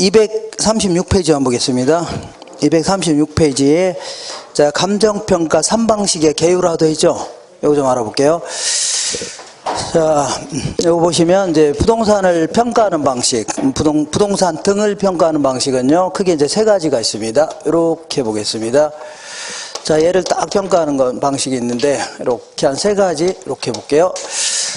236페이지 한번 보겠습니다. 236페이지에 자, 감정평가 3방식의 개요라고 되어 있죠. 이거 좀 알아볼게요. 자, 이거 보시면 이제 부동산을 평가하는 방식, 부동산 등을 평가하는 방식은요, 크게 이제 세 가지가 있습니다. 이렇게 보겠습니다. 자, 얘를 딱 평가하는 방식이 있는데, 이렇게 한 세 가지, 이렇게 볼게요.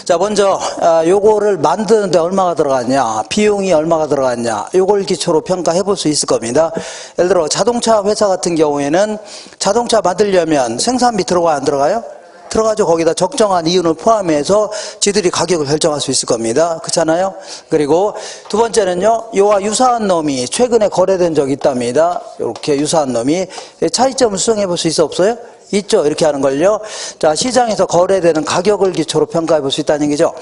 자, 먼저, 요거를 만드는데 얼마가 들어갔냐, 비용이 얼마가 들어갔냐, 요걸 기초로 평가해 볼 수 있을 겁니다. 예를 들어, 자동차 회사 같은 경우에는 자동차 만들려면 생산비 들어가요, 안 들어가요? 들어가죠. 거기다 적정한 이윤을 포함해서 지들이 가격을 결정할 수 있을 겁니다. 그렇잖아요? 그리고 두 번째는요, 요와 유사한 놈이 최근에 거래된 적이 있답니다. 이렇게 유사한 놈이 차이점을 수정해 볼 수 있어, 없어요? 있죠. 이렇게 하는 걸요. 자, 시장에서 거래되는 가격을 기초로 평가해 볼 수 있다는 얘기죠.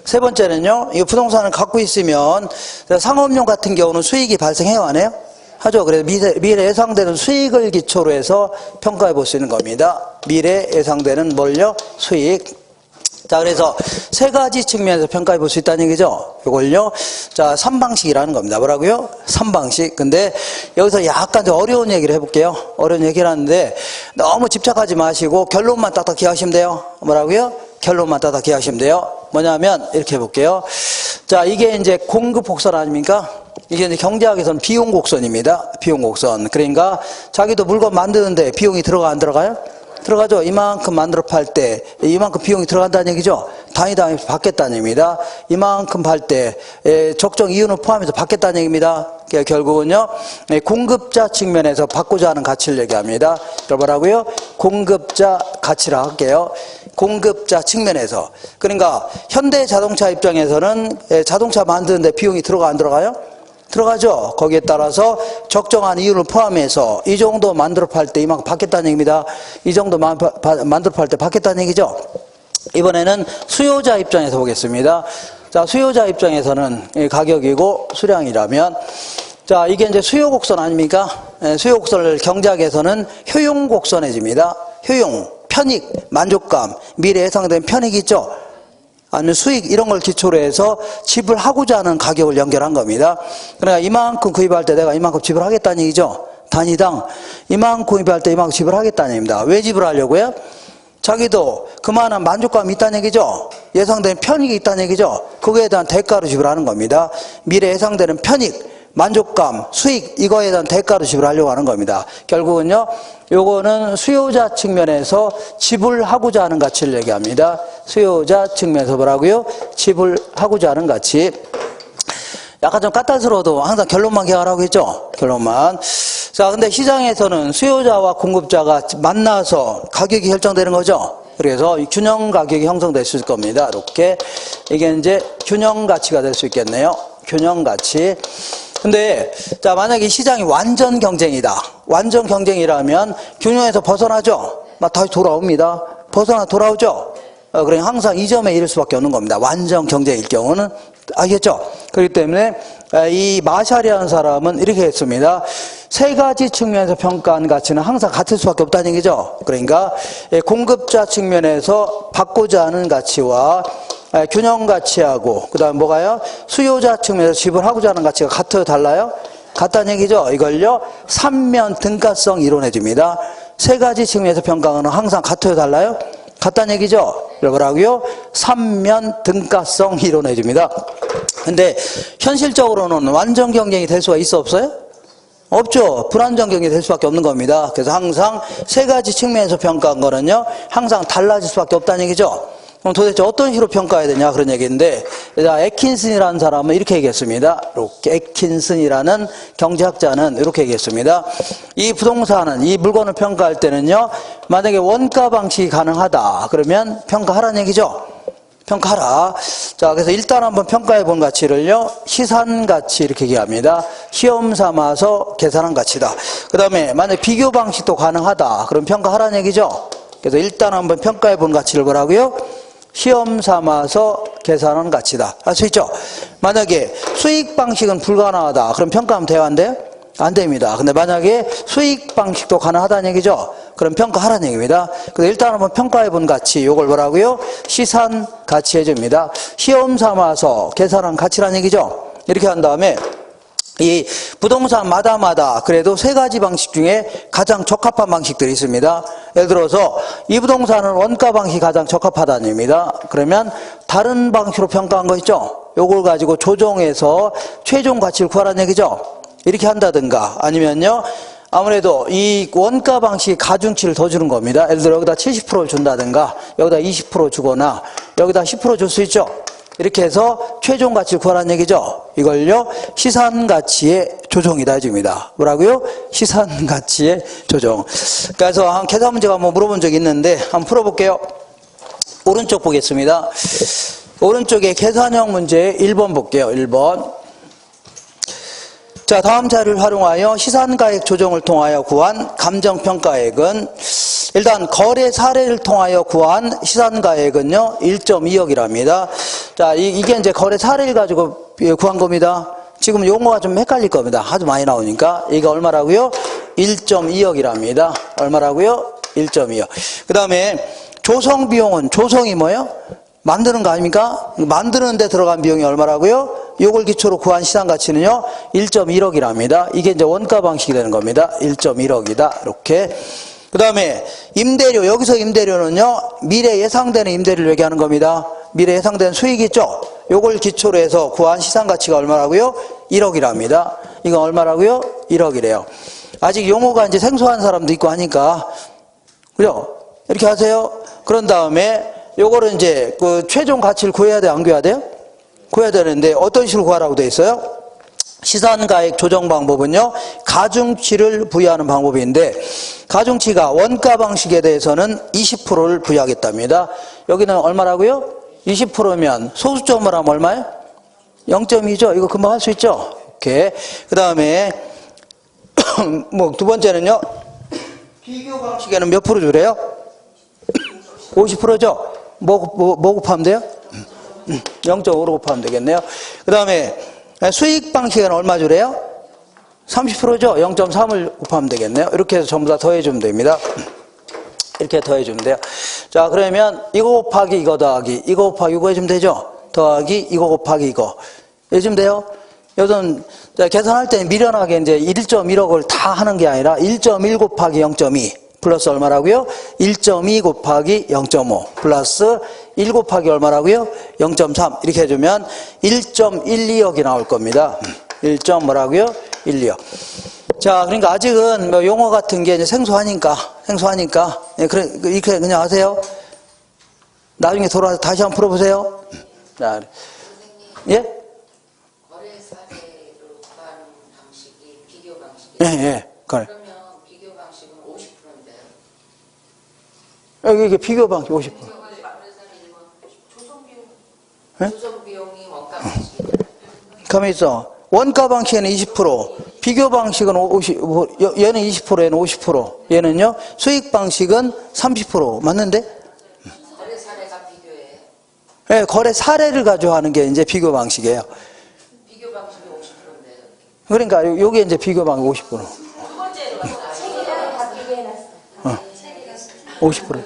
세 번째는요, 이 부동산을 갖고 있으면 상업용 같은 경우는 수익이 발생해요, 안 해요? 하죠. 그래서 미래 예상되는 수익을 기초로 해서 평가해 볼 수 있는 겁니다. 미래 예상되는 뭘요? 수익. 자, 그래서 세 가지 측면에서 평가해 볼 수 있다는 얘기죠. 이걸요. 자, 3방식이라는 겁니다. 뭐라고요? 3방식. 근데 여기서 약간 좀 어려운 얘기를 해볼게요. 어려운 얘기를 하는데 너무 집착하지 마시고 결론만 딱딱히 하시면 돼요. 뭐라고요? 결론만 딱딱히 하시면 돼요. 뭐냐면 이렇게 해볼게요. 자, 이게 이제 공급 곡선 아닙니까? 이게 이제 경제학에서는 비용 곡선입니다. 비용 곡선. 그러니까 자기도 물건 만드는데 비용이 들어가 안 들어가요? 들어가죠. 이만큼 만들어 팔 때 이만큼 비용이 들어간다는 얘기죠. 단위당 받겠다는 얘기입니다. 이만큼 팔 때 적정 이윤을 포함해서 받겠다는 얘기입니다. 결국은요, 공급자 측면에서 받고자 하는 가치를 얘기합니다. 뭐라고요? 공급자 가치라 할게요. 공급자 측면에서. 그러니까 현대자동차 입장에서는 자동차 만드는데 비용이 들어가 안 들어가요? 들어가죠. 거기에 따라서 적정한 이윤을 포함해서 이 정도 만들어 팔 때 이만큼 받겠다는 얘기입니다. 이 정도 만들어 팔 때 받겠다는 얘기죠. 이번에는 수요자 입장에서 보겠습니다. 자, 수요자 입장에서는 가격이고 수량이라면, 자, 이게 이제 수요 곡선 아닙니까? 수요 곡선을 경제학에서는 효용 곡선에 집니다. 효용, 편익, 만족감, 미래 예상된 편익이 있죠. 아니면 수익 이런 걸 기초로 해서 지불하고자 하는 가격을 연결한 겁니다. 그러니까 이만큼 구입할 때 내가 이만큼 지불하겠다는 얘기죠. 단위당 이만큼 구입할 때 이만큼 지불하겠다는 얘기입니다. 왜 지불하려고요? 자기도 그만한 만족감이 있다는 얘기죠. 예상되는 편익이 있다는 얘기죠. 그거에 대한 대가로 지불하는 겁니다. 미래 예상되는 편익, 만족감, 수익 이거에 대한 대가로 지불하려고 하는 겁니다. 결국은요, 요거는 수요자 측면에서 지불하고자 하는 가치를 얘기합니다. 수요자 측면에서 뭐라고요? 지불하고자 하는 가치. 약간 좀 까탈스러워도 항상 결론만 기억하라고 했죠? 결론만. 자, 근데 시장에서는 수요자와 공급자가 만나서 가격이 결정되는 거죠? 그래서 균형 가격이 형성될 수 있을 겁니다. 이렇게. 이게 이제 균형 가치가 될 수 있겠네요. 균형 가치. 근데 자, 만약에 시장이 완전 경쟁이다. 완전 경쟁이라면 균형에서 벗어나죠. 막 다시 돌아옵니다. 돌아오죠. 그러니까 항상 이 점에 이를 수밖에 없는 겁니다. 완전 경쟁일 경우는. 알겠죠? 그렇기 때문에 이 마샬이라는 사람은 이렇게 했습니다. 세 가지 측면에서 평가한 가치는 항상 같을 수밖에 없다는 얘기죠. 그러니까 공급자 측면에서 받고자 하는 가치와 균형 가치하고 그 다음 뭐가요? 수요자 측면에서 지불하고자 하는 가치가 같아요? 달라요? 같다는 얘기죠. 이걸요, 삼면 등가성 이론해 줍니다. 세 가지 측면에서 평가하는 항상 같아요? 달라요? 같다는 얘기죠. 뭐라고요? 삼면 등가성 이론해 줍니다. 근데 현실적으로는 완전 경쟁이 될 수가 있어, 없어요? 없죠. 불완전 경쟁이 될 수밖에 없는 겁니다. 그래서 항상 세 가지 측면에서 평가한 거는요, 항상 달라질 수밖에 없다는 얘기죠. 그럼 도대체 어떤 식으로 평가해야 되냐 그런 얘기인데, 자, 애킨슨이라는 사람은 이렇게 얘기했습니다. 이렇게 애킨슨이라는 경제학자는 이렇게 얘기했습니다. 이 부동산은, 이 물건을 평가할 때는요, 만약에 원가 방식이 가능하다 그러면 평가하라는 얘기죠. 평가하라. 자, 그래서 일단 한번 평가해 본 가치를요, 시산 가치 이렇게 얘기합니다. 시험 삼아서 계산한 가치다. 그 다음에 만약 비교 방식도 가능하다 그럼 평가하라는 얘기죠. 그래서 일단 한번 평가해 본 가치를 뭐라고요? 시험 삼아서 계산한 가치다. 알 수 있죠? 만약에 수익 방식은 불가능하다. 그럼 평가하면 돼요? 안 돼요? 안 됩니다. 근데 만약에 수익 방식도 가능하다는 얘기죠? 그럼 평가하라는 얘기입니다. 그래서 일단 한번 평가해 본 가치, 요걸 뭐라고요? 시산 가치 해줍니다. 시험 삼아서 계산한 가치라는 얘기죠? 이렇게 한 다음에 이 부동산마다 그래도 세 가지 방식 중에 가장 적합한 방식들이 있습니다. 예를 들어서 이 부동산은 원가 방식이 가장 적합하다는 얘기입니다. 그러면 다른 방식으로 평가한 거 있죠? 요걸 가지고 조정해서 최종 가치를 구하라는 얘기죠. 이렇게 한다든가 아니면요. 아무래도 이 원가 방식이 가중치를 더 주는 겁니다. 예를 들어 여기다 70%를 준다든가 여기다 20% 주거나 여기다 10% 줄 수 있죠. 이렇게 해서 최종 가치를 구하라는 얘기죠. 이걸요 시산 가치의 조정이다 해줍니다. 뭐라고요? 시산 가치의 조정. 그래서 한 계산 문제가 한번 물어본 적이 있는데 한번 풀어볼게요. 오른쪽 보겠습니다. 오른쪽에 계산형 문제 1번 볼게요. 1번. 자, 다음 자료를 활용하여 시산가액 조정을 통하여 구한 감정평가액은 일단 거래 사례를 통하여 구한 시산가액은요 1.2억이랍니다. 자, 이게 이제 거래 사례를 가지고 구한 겁니다. 지금 용어가 좀 헷갈릴 겁니다. 아주 많이 나오니까. 이게 얼마라고요? 1.2억이랍니다. 얼마라고요? 1.2억. 그 다음에 조성 비용은 조성이 뭐예요? 만드는 거 아닙니까? 만드는 데 들어간 비용이 얼마라고요? 요걸 기초로 구한 시장 가치는요 1.1억이랍니다. 이게 이제 원가 방식이 되는 겁니다. 1.1억이다. 이렇게. 그 다음에 임대료, 여기서 임대료는요 미래 예상되는 임대료를 얘기하는 겁니다. 미래 예상되는 수익 있죠? 요걸 기초로 해서 구한 시장 가치가 얼마라고요? 1억이랍니다. 이건 얼마라고요? 1억이래요. 아직 용어가 이제 생소한 사람도 있고 하니까 그죠? 이렇게 하세요. 그런 다음에 요거를 이제 그 최종 가치를 구해야 돼, 안 구해야 돼요? 구해야 되는데 어떤 식으로 구하라고 돼 있어요? 시산가액 조정 방법은요 가중치를 부여하는 방법인데 가중치가 원가 방식에 대해서는 20%를 부여하겠답니다. 여기는 얼마라고요? 20%면 소수점을 하면 얼마예요? 0.2죠. 이거 금방 할 수 있죠. 이렇게. 그 다음에 뭐 두 번째는요 비교 방식에는 몇 프로 주래요? 50%죠. 뭐 곱하면 돼요? 0.5로 곱하면 되겠네요. 그 다음에 수익 방식에는 얼마 주래요? 30%죠. 0.3을 곱하면 되겠네요. 이렇게 해서 전부 다 더해주면 됩니다. 이렇게 더해주면 돼요. 자, 그러면 이거 곱하기 이거 더하기 이거 곱하기 이거 해주면 되죠. 더하기 이거 곱하기 이거 해주면 돼요. 요즘 계산할 때 미련하게 이제 1.1억을 다 하는 게 아니라 1.1 곱하기 0.2 플러스 얼마라고요? 1.2 곱하기 0.5 플러스 1 곱하기 얼마라고요? 0.3 이렇게 해주면 1.12억이 나올 겁니다. 1. 뭐라고요? 12억. 자, 그러니까 아직은 뭐 용어 같은 게 이제 생소하니까 예, 그래 이렇게 그냥 하세요. 나중에 돌아와서 다시 한번 풀어보세요. 자, 예? 거래 사례로 구하는 방식이 비교 방식이에요. 예, 예. 그래. 그러면 비교 방식은 50%인데요. 여기 이게 비교 방식 50%. 조성 비용이 원가 방식이잖아요. 가만히 있어. 원가 방식에는 20%, 비교 방식은 50, 얘는 20%, 얘는 50%, 얘는요, 수익 방식은 30% 맞는데? 거래 사례가 비교예요. 네, 거래 사례를 가지고 하는 게 이제 비교 방식이에요. 비교 방식이 50%인데요. 그러니까 요게 이제 비교 방식 50%. 두 번째로 50%.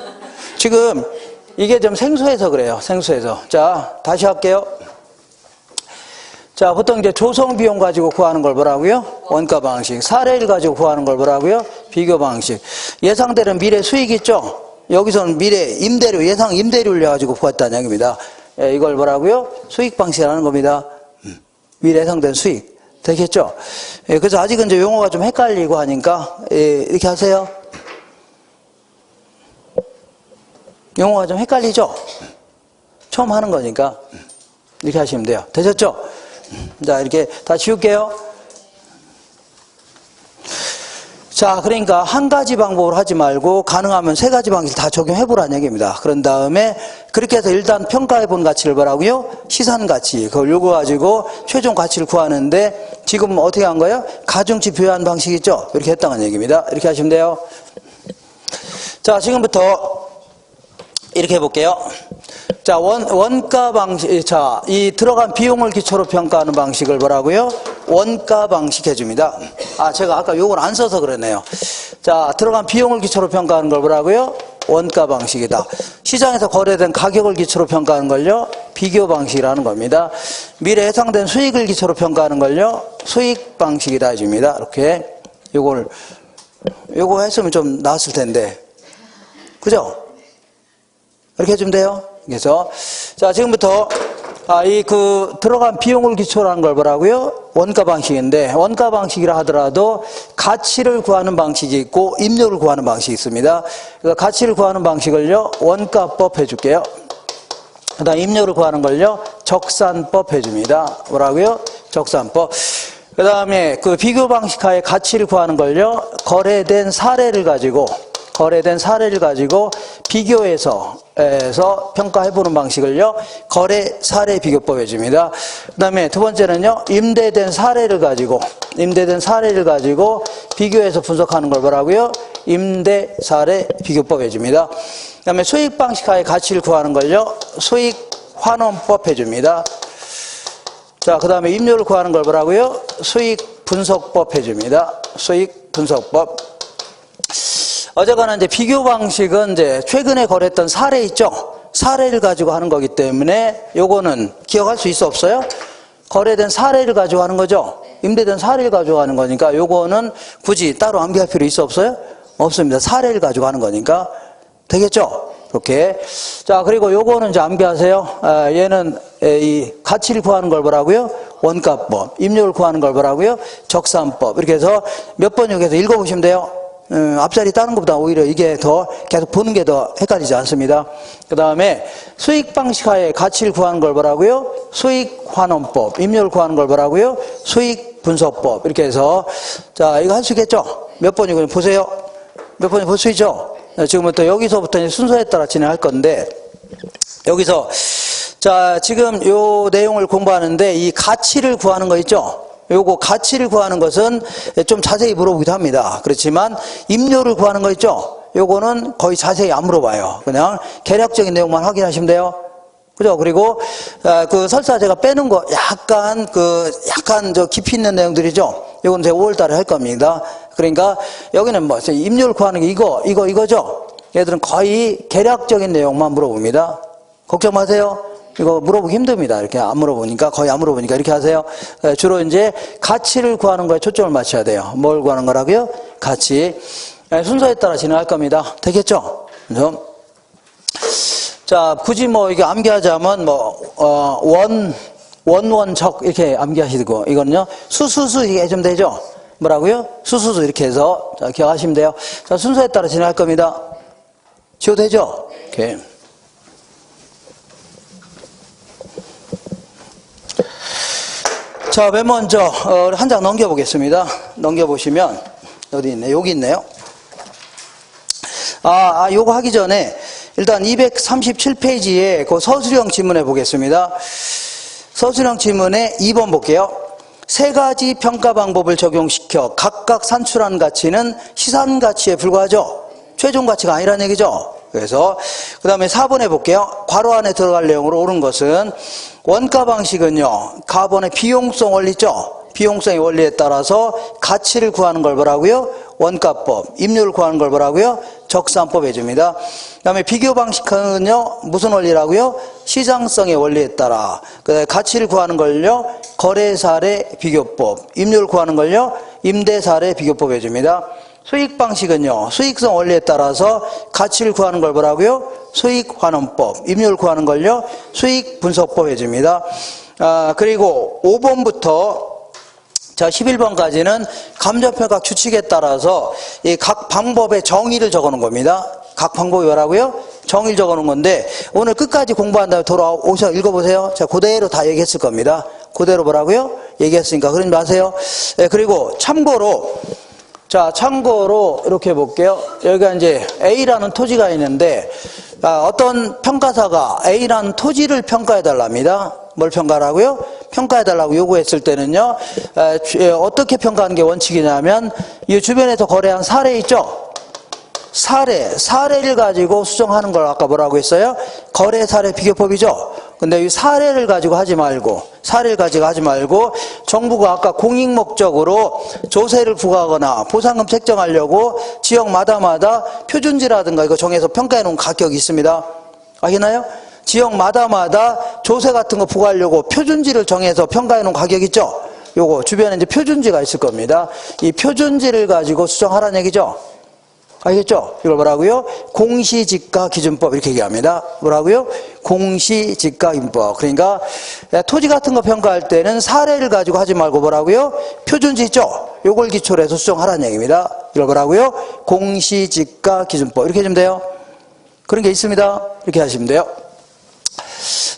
지금 이게 좀 생소해서 그래요. 생소해서. 자, 다시 할게요. 자, 보통 이제 조성 비용 가지고 구하는 걸 뭐라고요? 원가 방식. 사례를 가지고 구하는 걸 뭐라고요? 비교 방식. 예상되는 미래 수익 있죠? 여기서는 미래 임대료, 예상 임대료를 가지고 구했다는 얘기입니다. 예, 이걸 뭐라고요? 수익 방식이라는 겁니다. 미래 예상된 수익. 되겠죠? 예, 그래서 아직은 이제 용어가 좀 헷갈리고 하니까, 예, 이렇게 하세요. 용어가 좀 헷갈리죠? 처음 하는 거니까. 이렇게 하시면 돼요. 되셨죠? 자, 이렇게 다 지울게요. 자, 그러니까 한 가지 방법으로 하지 말고 가능하면 세 가지 방식을 다 적용해 보라는 얘기입니다. 그런 다음에 그렇게 해서 일단 평가해 본 가치를 뭐라고요? 시산 가치. 그걸 요거 가지고 최종 가치를 구하는데 지금 어떻게 한 거예요? 가중치 비교한 방식 있죠? 이렇게 했다는 얘기입니다. 이렇게 하시면 돼요. 자, 지금부터 이렇게 해볼게요. 자, 원가 방식, 자, 이 들어간 비용을 기초로 평가하는 방식을 뭐라고요? 원가 방식 해줍니다. 아, 제가 아까 요걸 안 써서 그러네요. 자, 들어간 비용을 기초로 평가하는 걸 뭐라고요? 원가 방식이다. 시장에서 거래된 가격을 기초로 평가하는 걸요? 비교 방식이라는 겁니다. 미래 예상된 수익을 기초로 평가하는 걸요, 수익 방식이다 해줍니다. 이렇게 요거 했으면 좀 나았을 텐데, 그죠? 이렇게 해주면 돼요. 그래서 자, 지금부터 들어간 비용을 기초로 한 걸 뭐라고요? 원가 방식인데, 원가 방식이라 하더라도 가치를 구하는 방식이 있고 임료를 구하는 방식이 있습니다. 그래서 가치를 구하는 방식을요, 원가법 해줄게요. 그 다음 임료를 구하는 걸요, 적산법 해줍니다. 뭐라고요? 적산법. 그 다음에 그 비교 방식 하에 가치를 구하는 걸요, 거래된 사례를 가지고 비교해서 평가해보는 방식을요, 거래 사례 비교법 해줍니다. 그 다음에 두 번째는요, 임대된 사례를 가지고 비교해서 분석하는 걸 뭐라고요? 임대 사례 비교법 해줍니다. 그 다음에 수익 방식 하에 가치를 구하는 걸요, 수익 환원법 해줍니다. 자, 그 다음에 임료를 구하는 걸 뭐라고요? 수익 분석법 해줍니다. 수익 분석법. 어쨌거나 이제 비교 방식은 이제 최근에 거래했던 사례 있죠? 사례를 가지고 하는 거기 때문에 요거는 기억할 수 있어 없어요? 거래된 사례를 가지고 하는 거죠? 임대된 사례를 가지고 하는 거니까 요거는 굳이 따로 암기할 필요 있어 없어요? 없습니다. 사례를 가지고 하는 거니까. 되겠죠? 이렇게. 자, 그리고 요거는 이제 암기하세요. 얘는 이 가치를 구하는 걸 뭐라고요? 원가법. 임료를 구하는 걸 뭐라고요? 적산법. 이렇게 해서 몇 번 여기서 읽어보시면 돼요. 앞자리 따는 것보다 오히려 이게 더 계속 보는 게 더 헷갈리지 않습니다. 그 다음에 수익 방식 하에 가치를 구하는 걸 뭐라고요? 수익 환원법. 임료를 구하는 걸 뭐라고요? 수익 분석법. 이렇게 해서 자, 이거 할 수 있겠죠? 몇 번이고 보세요. 몇 번이 볼 수 있죠? 지금부터 여기서부터 순서에 따라 진행할 건데, 여기서 자, 지금 요 내용을 공부하는데 이 가치를 구하는 거 있죠? 요거 가치를 구하는 것은 좀 자세히 물어보기도 합니다. 그렇지만 임료를 구하는 거 있죠? 요거는 거의 자세히 안 물어봐요. 그냥 개략적인 내용만 확인하시면 돼요. 그죠? 그리고 그 설사 제가 빼는 거 약간 저 깊이 있는 내용들이죠. 요건 제가 5월 달에 할 겁니다. 그러니까 여기는 뭐 임료를 구하는 게 이거죠. 얘들은 거의 개략적인 내용만 물어봅니다. 걱정 마세요. 이거 물어보기 힘듭니다. 이렇게 거의 안 물어보니까 이렇게 하세요. 주로 이제 가치를 구하는 거에 초점을 맞춰야 돼요. 뭘 구하는 거라고요? 가치. 순서에 따라 진행할 겁니다. 되겠죠? 그래서 자, 굳이 뭐 이게 암기하자면 원적 이렇게 암기하시고, 이거는요, 수수수 이게 좀 되죠? 뭐라고요? 수수수 이렇게 해서 자, 기억하시면 돼요. 자, 순서에 따라 진행할 겁니다. 지워도 되죠? 오케이. 자, 맨 먼저 한 장 넘겨보겠습니다. 넘겨보시면 어디 있네? 여기 있네요. 요거 하기 전에 일단 237페이지에 그 서술형 지문해 보겠습니다. 서술형 지문에 2번 볼게요. 세 가지 평가 방법을 적용시켜 각각 산출한 가치는 시산 가치에 불과하죠. 최종 가치가 아니라는 얘기죠. 그래서 그 다음에 4번에 볼게요. 괄호 안에 들어갈 내용으로 옳은 것은 원가 방식은요, 가번의 비용성 원리 있죠. 비용성의 원리에 따라서 가치를 구하는 걸 뭐라고요? 원가법. 임료를 구하는 걸 뭐라고요? 적산법 해줍니다. 그 다음에 비교 방식은요, 무슨 원리라고요? 시장성의 원리에 따라. 그 다음에 가치를 구하는 걸요, 거래사례 비교법. 임료를 구하는 걸요, 임대사례 비교법 해줍니다. 수익 방식은요, 수익성 원리에 따라서 가치를 구하는 걸 뭐라고요? 수익 환원법. 임료를 구하는 걸요, 수익 분석법 해줍니다. 그리고 5번부터 자, 11번까지는 감정평가 규칙에 따라서 이 각 방법의 정의를 적어 놓은 겁니다. 각 방법이 뭐라고요? 정의를 적어 놓은 건데, 오늘 끝까지 공부한 다음에 돌아오셔서 읽어보세요. 자, 그대로 다 얘기했을 겁니다. 그대로 뭐라고요? 얘기했으니까 그러지 마세요. 네, 그리고 참고로 이렇게 볼게요. 여기가 이제 A라는 토지가 있는데, 어떤 평가사가 A라는 토지를 평가해 달랍니다. 뭘 평가하라고요? 평가해 달라고 요구했을 때는요, 어떻게 평가하는 게 원칙이냐면, 이 주변에서 거래한 사례 있죠? 사례를 가지고 수정하는 걸 아까 뭐라고 했어요? 거래 사례 비교법이죠? 근데 이 사례를 가지고 하지 말고, 정부가 아까 공익 목적으로 조세를 부과하거나 보상금 책정하려고 지역마다마다 표준지라든가 이거 정해서 평가해 놓은 가격이 있습니다. 아시나요? 지역마다마다 조세 같은 거 부과하려고 표준지를 정해서 평가해 놓은 가격 있죠? 요거 주변에 이제 표준지가 있을 겁니다. 이 표준지를 가지고 수정하라는 얘기죠. 알겠죠? 이걸 뭐라고요? 공시지가기준법 이렇게 얘기합니다. 뭐라고요? 공시지가기준법. 그러니까 토지 같은 거 평가할 때는 사례를 가지고 하지 말고 뭐라고요? 표준지 있죠? 요걸 기초로 해서 수정하라는 얘기입니다. 이걸 뭐라고요? 공시지가기준법 이렇게 해주면 돼요. 그런 게 있습니다. 이렇게 하시면 돼요.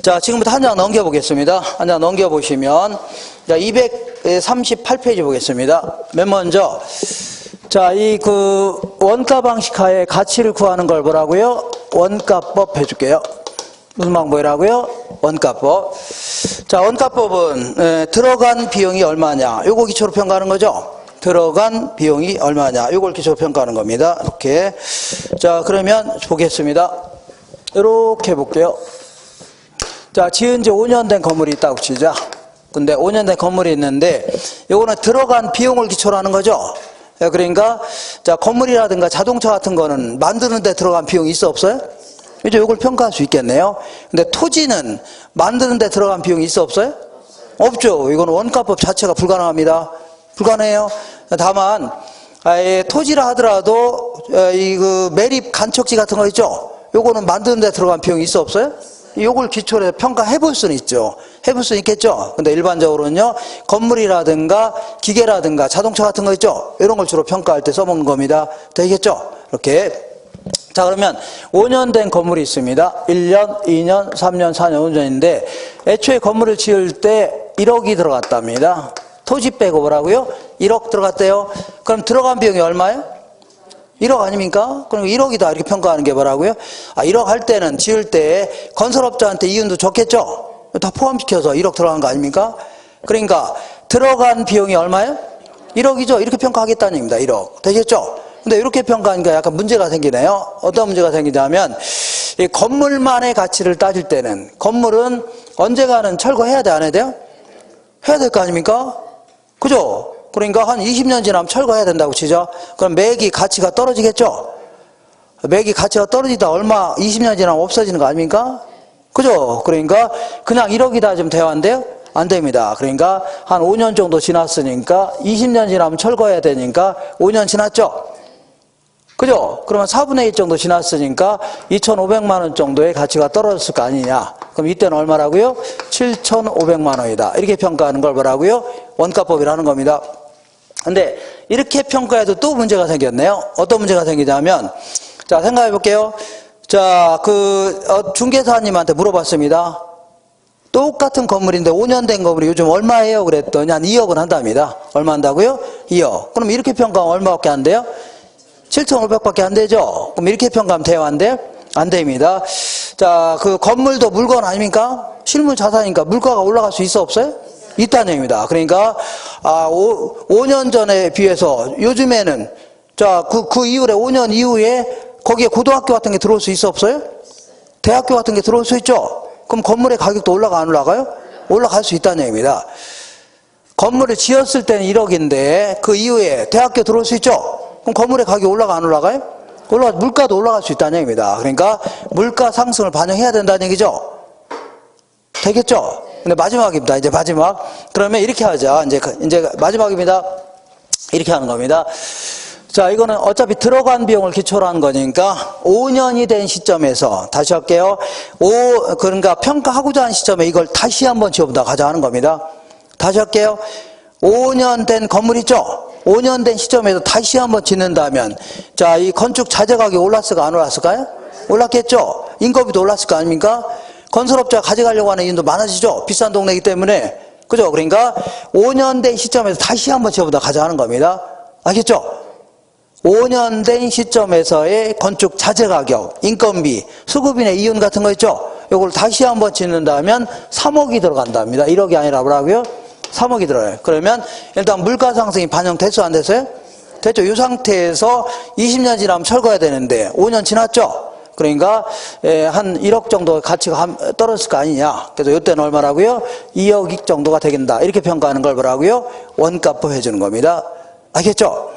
자, 지금부터 한 장 넘겨보겠습니다. 한 장 넘겨보시면, 자, 238페이지 보겠습니다. 맨 먼저, 자, 원가 방식 하에 가치를 구하는 걸 뭐라고요? 원가법 해줄게요. 무슨 방법이라고요? 원가법. 자, 원가법은, 들어간 비용이 얼마냐. 요거 기초로 평가하는 거죠? 들어간 비용이 얼마냐. 요걸 기초로 평가하는 겁니다. 이렇게. 자, 그러면 보겠습니다. 이렇게 볼게요. 자, 지은 지 5년 된 건물이 있다고 치자. 근데 5년 된 건물이 있는데, 요거는 들어간 비용을 기초로 하는 거죠. 그러니까, 자, 건물이라든가 자동차 같은 거는 만드는데 들어간 비용이 있어, 없어요? 이제 요걸 평가할 수 있겠네요. 근데 토지는 만드는데 들어간 비용이 있어, 없어요? 없죠. 이거는 원가법 자체가 불가능합니다. 불가능해요. 다만, 토지라 하더라도, 매립 간척지 같은 거 있죠? 요거는 만드는데 들어간 비용이 있어, 없어요? 요걸 기초로 해서 평가해 볼 수는 있죠. 해볼 수는 있겠죠. 근데 일반적으로는요, 건물이라든가 기계라든가 자동차 같은 거 있죠. 이런 걸 주로 평가할 때 써먹는 겁니다. 되겠죠? 이렇게. 자, 그러면 5년 된 건물이 있습니다. 1년, 2년, 3년, 4년, 5년인데 애초에 건물을 지을 때 1억이 들어갔답니다. 토지 빼고 뭐라고요? 1억 들어갔대요. 그럼 들어간 비용이 얼마예요? 1억 아닙니까? 그럼 1억이다 이렇게 평가하는 게 뭐라고요? 1억 할 때는 지을 때 건설업자한테 이윤도 좋겠죠? 다 포함시켜서 1억 들어간 거 아닙니까? 그러니까 들어간 비용이 얼마예요? 1억이죠? 이렇게 평가하겠다는 얘기입니다. 1억. 되겠죠? 근데 이렇게 평가하니까 약간 문제가 생기네요. 어떤 문제가 생기냐면 이 건물만의 가치를 따질 때는 건물은 언젠가는 철거해야 돼, 안 해야 돼요? 해야 될 거 아닙니까? 그죠? 그러니까 한 20년 지나면 철거해야 된다고 치죠. 그럼 매기 가치가 떨어지겠죠? 매기 가치가 떨어지다 얼마 20년 지나면 없어지는 거 아닙니까? 그죠? 그러니까 그냥 1억이다 좀 돼야 안 돼요? 안 됩니다. 그러니까 한 5년 정도 지났으니까 20년 지나면 철거해야 되니까 5년 지났죠? 그죠? 그러면 4분의 1 정도 지났으니까 2,500만 원 정도의 가치가 떨어졌을 거 아니냐. 그럼 이때는 얼마라고요? 7,500만 원이다. 이렇게 평가하는 걸 뭐라고요? 원가법이라는 겁니다. 근데 이렇게 평가해도 또 문제가 생겼네요. 어떤 문제가 생기냐면, 자, 생각해 볼게요. 자, 중개사님한테 물어봤습니다. 똑같은 건물인데 5년 된 건물이 요즘 얼마예요? 그랬더니 한 2억은 한답니다. 얼마 한다고요? 2억. 그럼 이렇게 평가하면 얼마밖에 안 돼요? 7,500밖에 안 되죠? 그럼 이렇게 평가하면 돼요? 안 돼요? 안 됩니다. 자, 건물도 물건 아닙니까? 실물 자산이니까 물가가 올라갈 수 있어, 없어요? 있다는 얘기입니다. 그러니까, 5년 전에 비해서 요즘에는, 자, 그 이후에 5년 이후에 거기에 고등학교 같은 게 들어올 수 있어, 없어요? 대학교 같은 게 들어올 수 있죠? 그럼 건물의 가격도 올라가, 안 올라가요? 올라갈 수 있다는 얘기입니다. 건물을 지었을 때는 1억인데 그 이후에 대학교 들어올 수 있죠? 그럼 건물의 가격이 올라가, 안 올라가요? 물가도 올라갈 수 있다는 얘기입니다. 그러니까 물가 상승을 반영해야 된다는 얘기죠? 되겠죠? 근데 마지막입니다. 이제 마지막. 그러면 이렇게 하자. 이제 마지막입니다. 이렇게 하는 겁니다. 자, 이거는 어차피 들어간 비용을 기초로 한 거니까 5년이 된 시점에서 다시 할게요. 그러니까 평가하고자 하는 시점에 이걸 다시 한번 지어보다 가자 하는 겁니다. 다시 할게요. 5년 된 건물 있죠? 5년 된 시점에서 다시 한번 짓는다면, 자, 이 건축 자재 가격이 올랐을까, 안 올랐을까요? 올랐겠죠? 인건비도 올랐을 거 아닙니까? 건설업자가 가져가려고 하는 이윤도 많아지죠? 비싼 동네이기 때문에. 그죠? 그러니까 5년 된 시점에서 다시 한번 지어보다 가자 하는 겁니다. 알겠죠? 5년 된 시점에서의 건축 자재 가격, 인건비, 수급인의 이윤 같은 거 있죠? 이걸 다시 한번 짓는다면 3억이 들어간답니다. 1억이 아니라 뭐라고요? 3억이 들어요. 그러면 일단 물가 상승이 반영됐어, 안 됐어요? 됐죠? 이 상태에서 20년 지나면 철거해야 되는데 5년 지났죠? 그러니까 한 1억 정도 가치가 떨어졌을 거 아니냐. 그래서 이때는 얼마라고요? 2억 정도가 되겠다. 이렇게 평가하는 걸 뭐라고요? 원가법 해주는 겁니다. 알겠죠?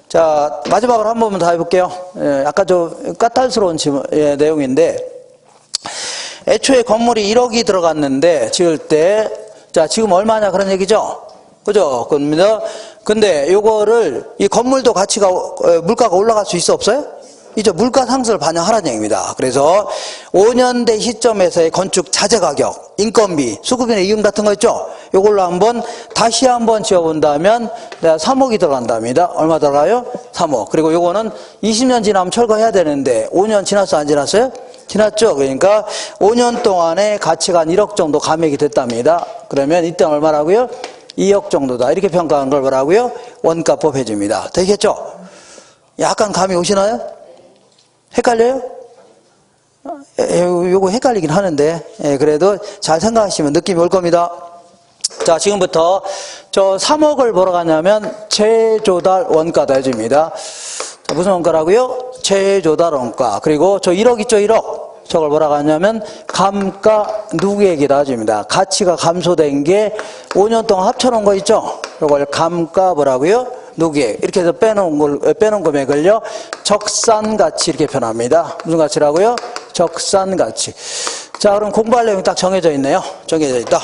자, 마지막으로 한 번만 더 해볼게요. 약간 좀 까탈스러운 내용인데, 애초에 건물이 1억이 들어갔는데 지을 때, 자, 지금 얼마냐 그런 얘기죠? 그죠? 그럽니다. 근데 요거를, 이 건물도 가치가, 물가가 올라갈 수 있어 없어요? 이제 물가 상승을 반영하라는 얘기입니다. 그래서 5년대 시점에서의 건축 자재 가격, 인건비, 수급이나 이윤 같은 거 있죠? 요걸로 한번 다시 한번 지어본다면 내가 3억이 들어간답니다. 얼마 들어가요? 3억. 그리고 요거는 20년 지나면 철거해야 되는데 5년 지났어 안 지났어요? 지났죠. 그러니까 5년 동안에 가치가 한 1억 정도 감액이 됐답니다. 그러면 이때 얼마라고요? 2억 정도다. 이렇게 평가한 걸 뭐라고요? 원가법 해줍니다. 되겠죠? 약간 감이 오시나요? 헷갈려요? 요거 헷갈리긴 하는데, 그래도 잘 생각하시면 느낌이 올 겁니다. 자, 지금부터 저 3억을 뭐로 가냐면 재조달 원가다 해줍니다. 자, 무슨 원가라고요? 재조달 원가. 그리고 저 1억 있죠, 1억. 저걸 뭐라고 하냐면 감가 누계액이다 해줍니다. 가치가 감소된 게 5년 동안 합쳐놓은 거 있죠? 이걸 감가 뭐라고요? 누계 이렇게 해서 빼놓은 금액을요 적산 가치 이렇게 표현합니다. 무슨 가치라고요? 적산 가치. 자, 그럼 공부할 내용이 딱 정해져 있네요. 정해져 있다.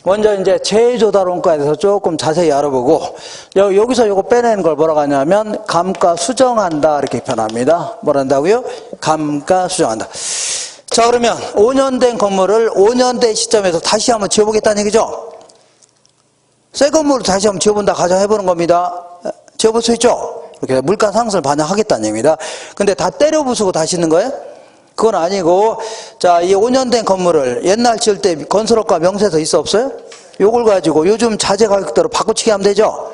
먼저 이제 재조달 원가에 대해서 조금 자세히 알아보고 여기서 요거 빼내는 걸 뭐라고 하냐면 감가 수정한다 이렇게 표현합니다. 뭐라 한다고요? 감가 수정한다. 자, 그러면 5년 된 건물을 5년 된 시점에서 다시 한번 지어보겠다는 얘기죠. 새 건물을 다시 한번 지어본다 가정해보는 겁니다. 지어볼 수 있죠? 이렇게 물가 상승을 반영하겠다는 얘기입니다. 근데 다 때려 부수고 다시 있는 거예요? 그건 아니고, 자, 이 5년 된 건물을 옛날 지을 때 건설업과 명세서 있어 없어요? 요걸 가지고 요즘 자재 가격대로 바꿔치기 하면 되죠?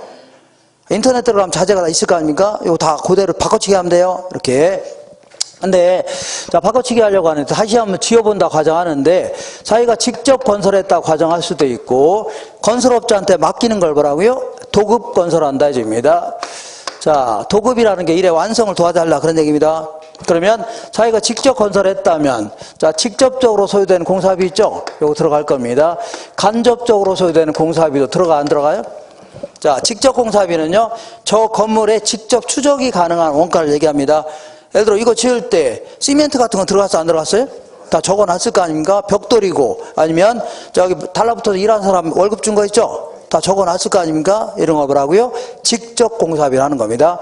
인터넷 들어가면 자재가 다 있을 거 아닙니까? 요거 다 그대로 바꿔치기 하면 돼요. 이렇게. 근데, 자, 바꿔치기 하려고 하는데 다시 한번 지어본다 가정하는데 자기가 직접 건설했다 가정할 수도 있고 건설업자한테 맡기는 걸 뭐라고요? 도급 건설한다 해줍니다. 자, 도급이라는 게 일의 완성을 도와달라 그런 얘기입니다. 그러면 자기가 직접 건설했다면 자, 직접적으로 소유되는 공사비 있죠? 요거 들어갈 겁니다. 간접적으로 소유되는 공사비도 들어가 안 들어가요? 자, 직접 공사비는요 저 건물에 직접 추적이 가능한 원가를 얘기합니다. 예를 들어 이거 지을 때 시멘트 같은 거 들어갔어 안 들어갔어요? 다 적어놨을 거 아닙니까? 벽돌이고 아니면 저기 달라붙어서 일하는 사람 월급 준 거 있죠? 다 적어놨을 거 아닙니까? 이런 거 뭐라고요? 직접 공사비를 하는 겁니다.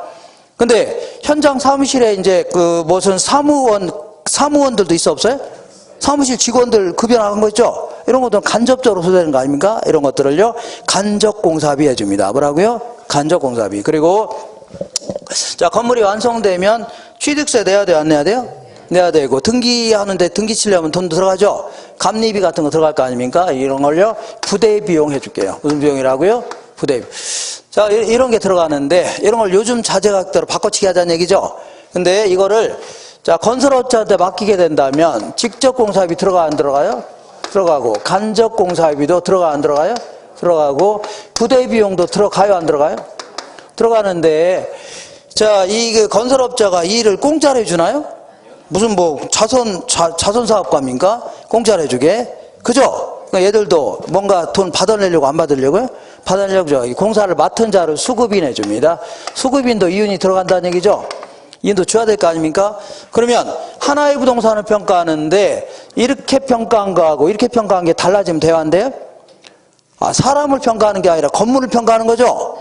근데 현장 사무실에 이제 그 무슨 사무원들도 있어 없어요? 사무실 직원들 급여 나간 거 있죠? 이런 것들은 간접적으로 소재되는 거 아닙니까? 이런 것들을요 간접 공사비 해줍니다. 뭐라고요? 간접 공사비. 그리고 자, 건물이 완성되면 취득세 내야 돼요? 안 내야 돼요? 내야 되고 등기하는데 등기 치려면 돈도 들어가죠? 감리비 같은 거 들어갈 거 아닙니까? 이런 걸요 부대 비용 해줄게요. 무슨 비용이라고요? 부대 비용. 자, 이런 게 들어가는데 이런 걸 요즘 자재 가격대로 바꿔치기 하자는 얘기죠. 근데 이거를 자, 건설업자한테 맡기게 된다면 직접 공사비 들어가 안 들어가요? 들어가고 간접 공사비도 들어가 안 들어가요? 들어가고 부대 비용도 들어가요 안 들어가요? 들어가는데 자, 이 건설업자가 이 일을 공짜로 해주나요? 무슨 뭐 자선사업가입니까? 공짜로 해주게? 그죠? 그러니까 얘들도 뭔가 돈 받아내려고 안 받으려고요? 받아내려고 공사를 맡은 자를 수급인 해줍니다. 수급인도 이윤이 들어간다는 얘기죠? 이윤도 줘야 될 거 아닙니까? 그러면 하나의 부동산을 평가하는데 이렇게 평가한 거하고 이렇게 평가한 게 달라지면 돼요 안 돼요? 아, 사람을 평가하는 게 아니라 건물을 평가하는 거죠?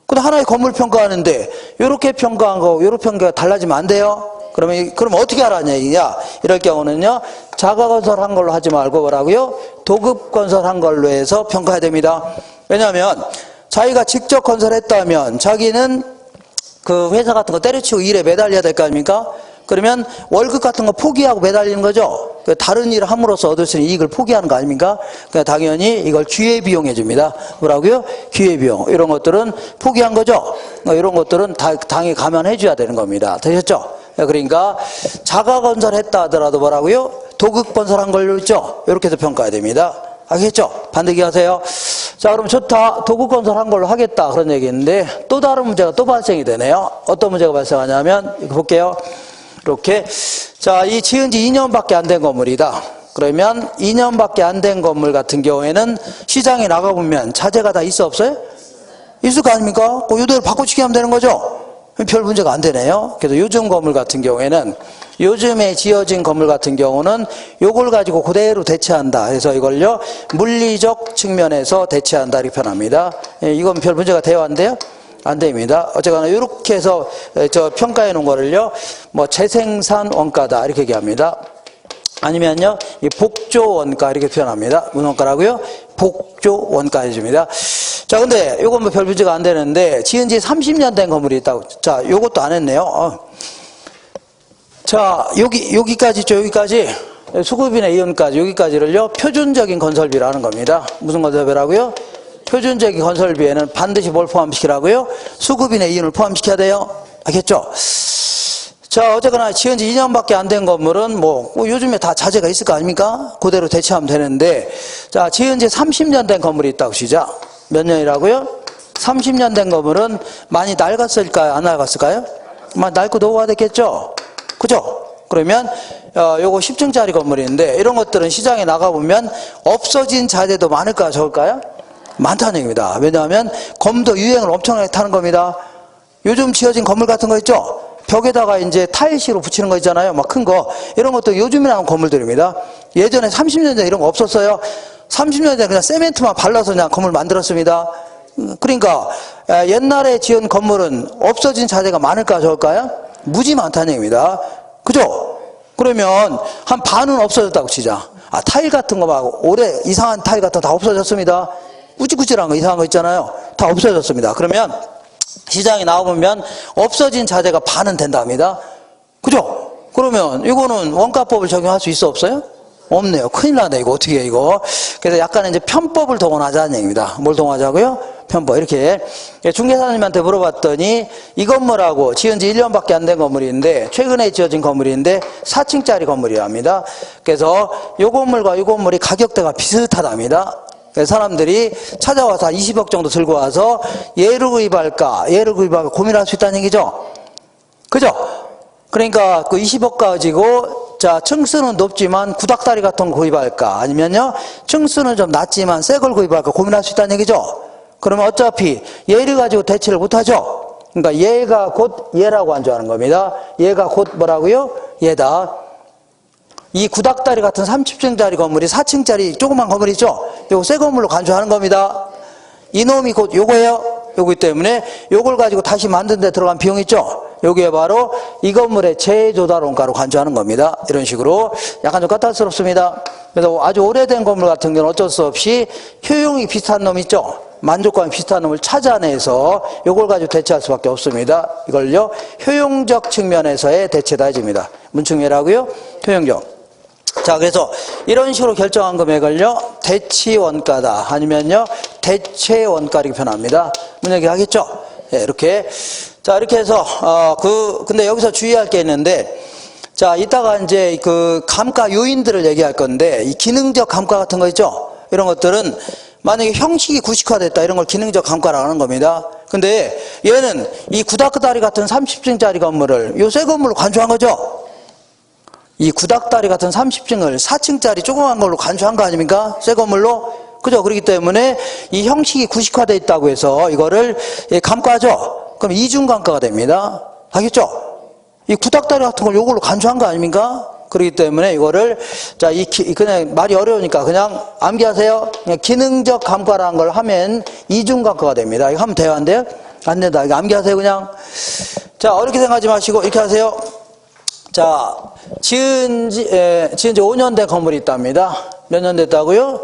근데 하나의 건물 평가하는데 이렇게 평가한 거 이렇게 평가가 달라지면 안 돼요? 그럼 어떻게 하라냐 얘기냐? 이럴 경우는요 자가 건설한 걸로 하지 말고 뭐라고요? 도급 건설한 걸로 해서 평가해야 됩니다. 왜냐하면 자기가 직접 건설했다면 자기는 그 회사 같은 거 때려치고 일에 매달려야 될 거 아닙니까? 그러면 월급 같은 거 포기하고 매달리는 거죠. 다른 일을 함으로써 얻을 수 있는 이익을 포기하는 거 아닙니까? 그러니까 당연히 이걸 기회비용 해줍니다. 뭐라고요? 기회비용. 이런 것들은 포기한 거죠. 이런 것들은 당연히 감안해 줘야 되는 겁니다. 되셨죠? 그러니까 자가 건설했다 하더라도 뭐라고요? 도급 건설한 걸로 있죠? 이렇게 해서 평가해야 됩니다. 알겠죠? 반대기 하세요. 자, 그럼 좋다. 도급 건설한 걸로 하겠다. 그런 얘기인데 또 다른 문제가 또 발생이 되네요. 어떤 문제가 발생하냐면 이거 볼게요. 이렇게 자, 이 지은 지 2년밖에 안 된 건물이다. 그러면 2년밖에 안 된 건물 같은 경우에는 시장에 나가보면 자재가 다 있어 없어요? 있을 거 아닙니까? 이대로 바꿔치기 하면 되는 거죠? 별 문제가 안 되네요. 그래서 요즘 건물 같은 경우에는, 요즘에 지어진 건물 같은 경우는 요걸 가지고 그대로 대체한다. 그래서 이걸요, 물리적 측면에서 대체한다. 이렇게 표현합니다. 예, 이건 별 문제가 돼야 안 돼요? 안 됩니다. 어쨌거나 이렇게 해서 저 평가해 놓은 거를요, 뭐 재생산 원가다. 이렇게 얘기합니다. 아니면요, 이 복조 원가 이렇게 표현합니다. 무슨 원가라고요? 복조 원가 해줍니다. 자, 근데 요건 뭐 별 문제가 안 되는데, 지은 지 30년 된 건물이 있다고. 자, 요것도 안 했네요. 자, 여기까지 있죠, 여기까지. 수급이나 이윤까지, 여기까지를요, 표준적인 건설비라는 겁니다. 무슨 건설비라고요? 표준적인 건설비에는 반드시 뭘 포함시키라고요? 수급이나 이윤을 포함시켜야 돼요. 알겠죠? 자, 어쨌거나 지은 지 2년밖에 안 된 건물은 뭐 요즘에 다 자재가 있을 거 아닙니까? 그대로 대체하면 되는데, 자, 지은 지 30년 된 건물이 있다고 시작. 몇 년이라고요? 30년 된 건물은 많이 낡았을까요? 안 낡았을까요? 많이 낡고 노후화됐겠죠? 그죠? 그러면 요거 10층짜리 건물인데, 이런 것들은 시장에 나가보면 없어진 자재도 많을까요? 적을까요? 많다는 얘기입니다. 왜냐하면 검도 유행을 엄청나게 타는 겁니다. 요즘 지어진 건물 같은 거 있죠? 벽에다가 이제 타일시로 붙이는 거 있잖아요. 막 큰 거. 이런 것도 요즘에 나온 건물들입니다. 예전에 30년 전에 이런 거 없었어요. 30년 전에 그냥 세멘트만 발라서 그냥 건물 만들었습니다. 그러니까 옛날에 지은 건물은 없어진 자재가 많을까 적을까요? 무지 많다는 얘기입니다. 그죠? 그러면 한 반은 없어졌다고 치자. 아, 타일 같은 거 막 오래 이상한 타일 같은 거 다 없어졌습니다. 꾸질꾸질한 거 이상한 거 있잖아요. 다 없어졌습니다. 그러면 시장에 나오면 없어진 자재가 반은 된답니다. 그죠? 그러면 이거는 원가법을 적용할 수 있어 없어요? 없네요. 큰일 나네 이거 어떻게 해 이거. 그래서 약간 이제 편법을 동원하자는 얘기입니다. 뭘 동원하자고요? 편법. 이렇게 중개사님한테 물어봤더니 이 건물하고 지은 지 1년밖에 안 된 건물인데, 최근에 지어진 건물인데 4층짜리 건물이랍니다. 그래서 이 건물과 이 건물이 가격대가 비슷하답니다. 그래서 사람들이 찾아와서 한 20억 정도 들고 와서 얘를 구입할까 고민할 수 있다는 얘기죠. 그죠? 그러니까 그 20억 가지고, 자, 층수는 높지만 구닥다리 같은 거 구입할까, 아니면요, 층수는 좀 낮지만 새 걸 구입할까 고민할 수 있다는 얘기죠. 그러면 어차피 얘를 가지고 대체를 못 하죠. 그러니까 얘가 곧 얘라고 안주하는 겁니다. 얘가 곧 뭐라고요? 얘다. 이 구닥다리 같은 30층짜리 건물이 4층짜리 조그만 건물이죠. 요거 새 건물로 간주하는 겁니다. 이놈이 곧 요거예요. 요기 때문에 요걸 가지고 다시 만든 데 들어간 비용 있죠. 요게 바로 이 건물의 재조달 원가로 간주하는 겁니다. 이런 식으로 약간 좀 까탈스럽습니다. 그래서 아주 오래된 건물 같은 경우는 어쩔 수 없이 효용이 비슷한 놈 있죠. 만족감이 비슷한 놈을 찾아내서 요걸 가지고 대체할 수밖에 없습니다. 이걸요, 효용적 측면에서의 대체다 해줍니다. 문충매라고요? 효용적. 자, 그래서 이런 식으로 결정한 금액을요, 대치원가다, 아니면요, 대체원가 이렇게 표현합니다. 문 얘기하겠죠? 예, 이렇게. 자, 이렇게 해서, 근데 여기서 주의할 게 있는데, 자, 이따가 이제 그 감가 요인들을 얘기할 건데, 이 기능적 감가 같은 거 있죠? 이런 것들은 만약에 형식이 구식화됐다, 이런 걸 기능적 감가라고 하는 겁니다. 근데 얘는 이 구닥다리 같은 30층짜리 건물을 요 새 건물로 간주한 거죠? 이 구닥다리 같은 30층을 4층짜리 조그만 걸로 간주한 거 아닙니까? 새 건물로? 그죠? 그렇기 때문에 이 형식이 구식화되어 있다고 해서 이거를 감가죠? 그럼 이중감가가 됩니다. 알겠죠? 이 구닥다리 같은 걸 요걸로 간주한 거 아닙니까? 그렇기 때문에 이거를, 자, 그냥 말이 어려우니까 그냥 암기하세요. 그냥 기능적 감가라는 걸 하면 이중감가가 됩니다. 이거 하면 돼요? 안 돼요? 안 된다. 이거 암기하세요, 그냥. 자, 어렵게 생각하지 마시고 이렇게 하세요. 자, 지은 지 5년 된 건물이 있답니다. 몇 년 됐다고요?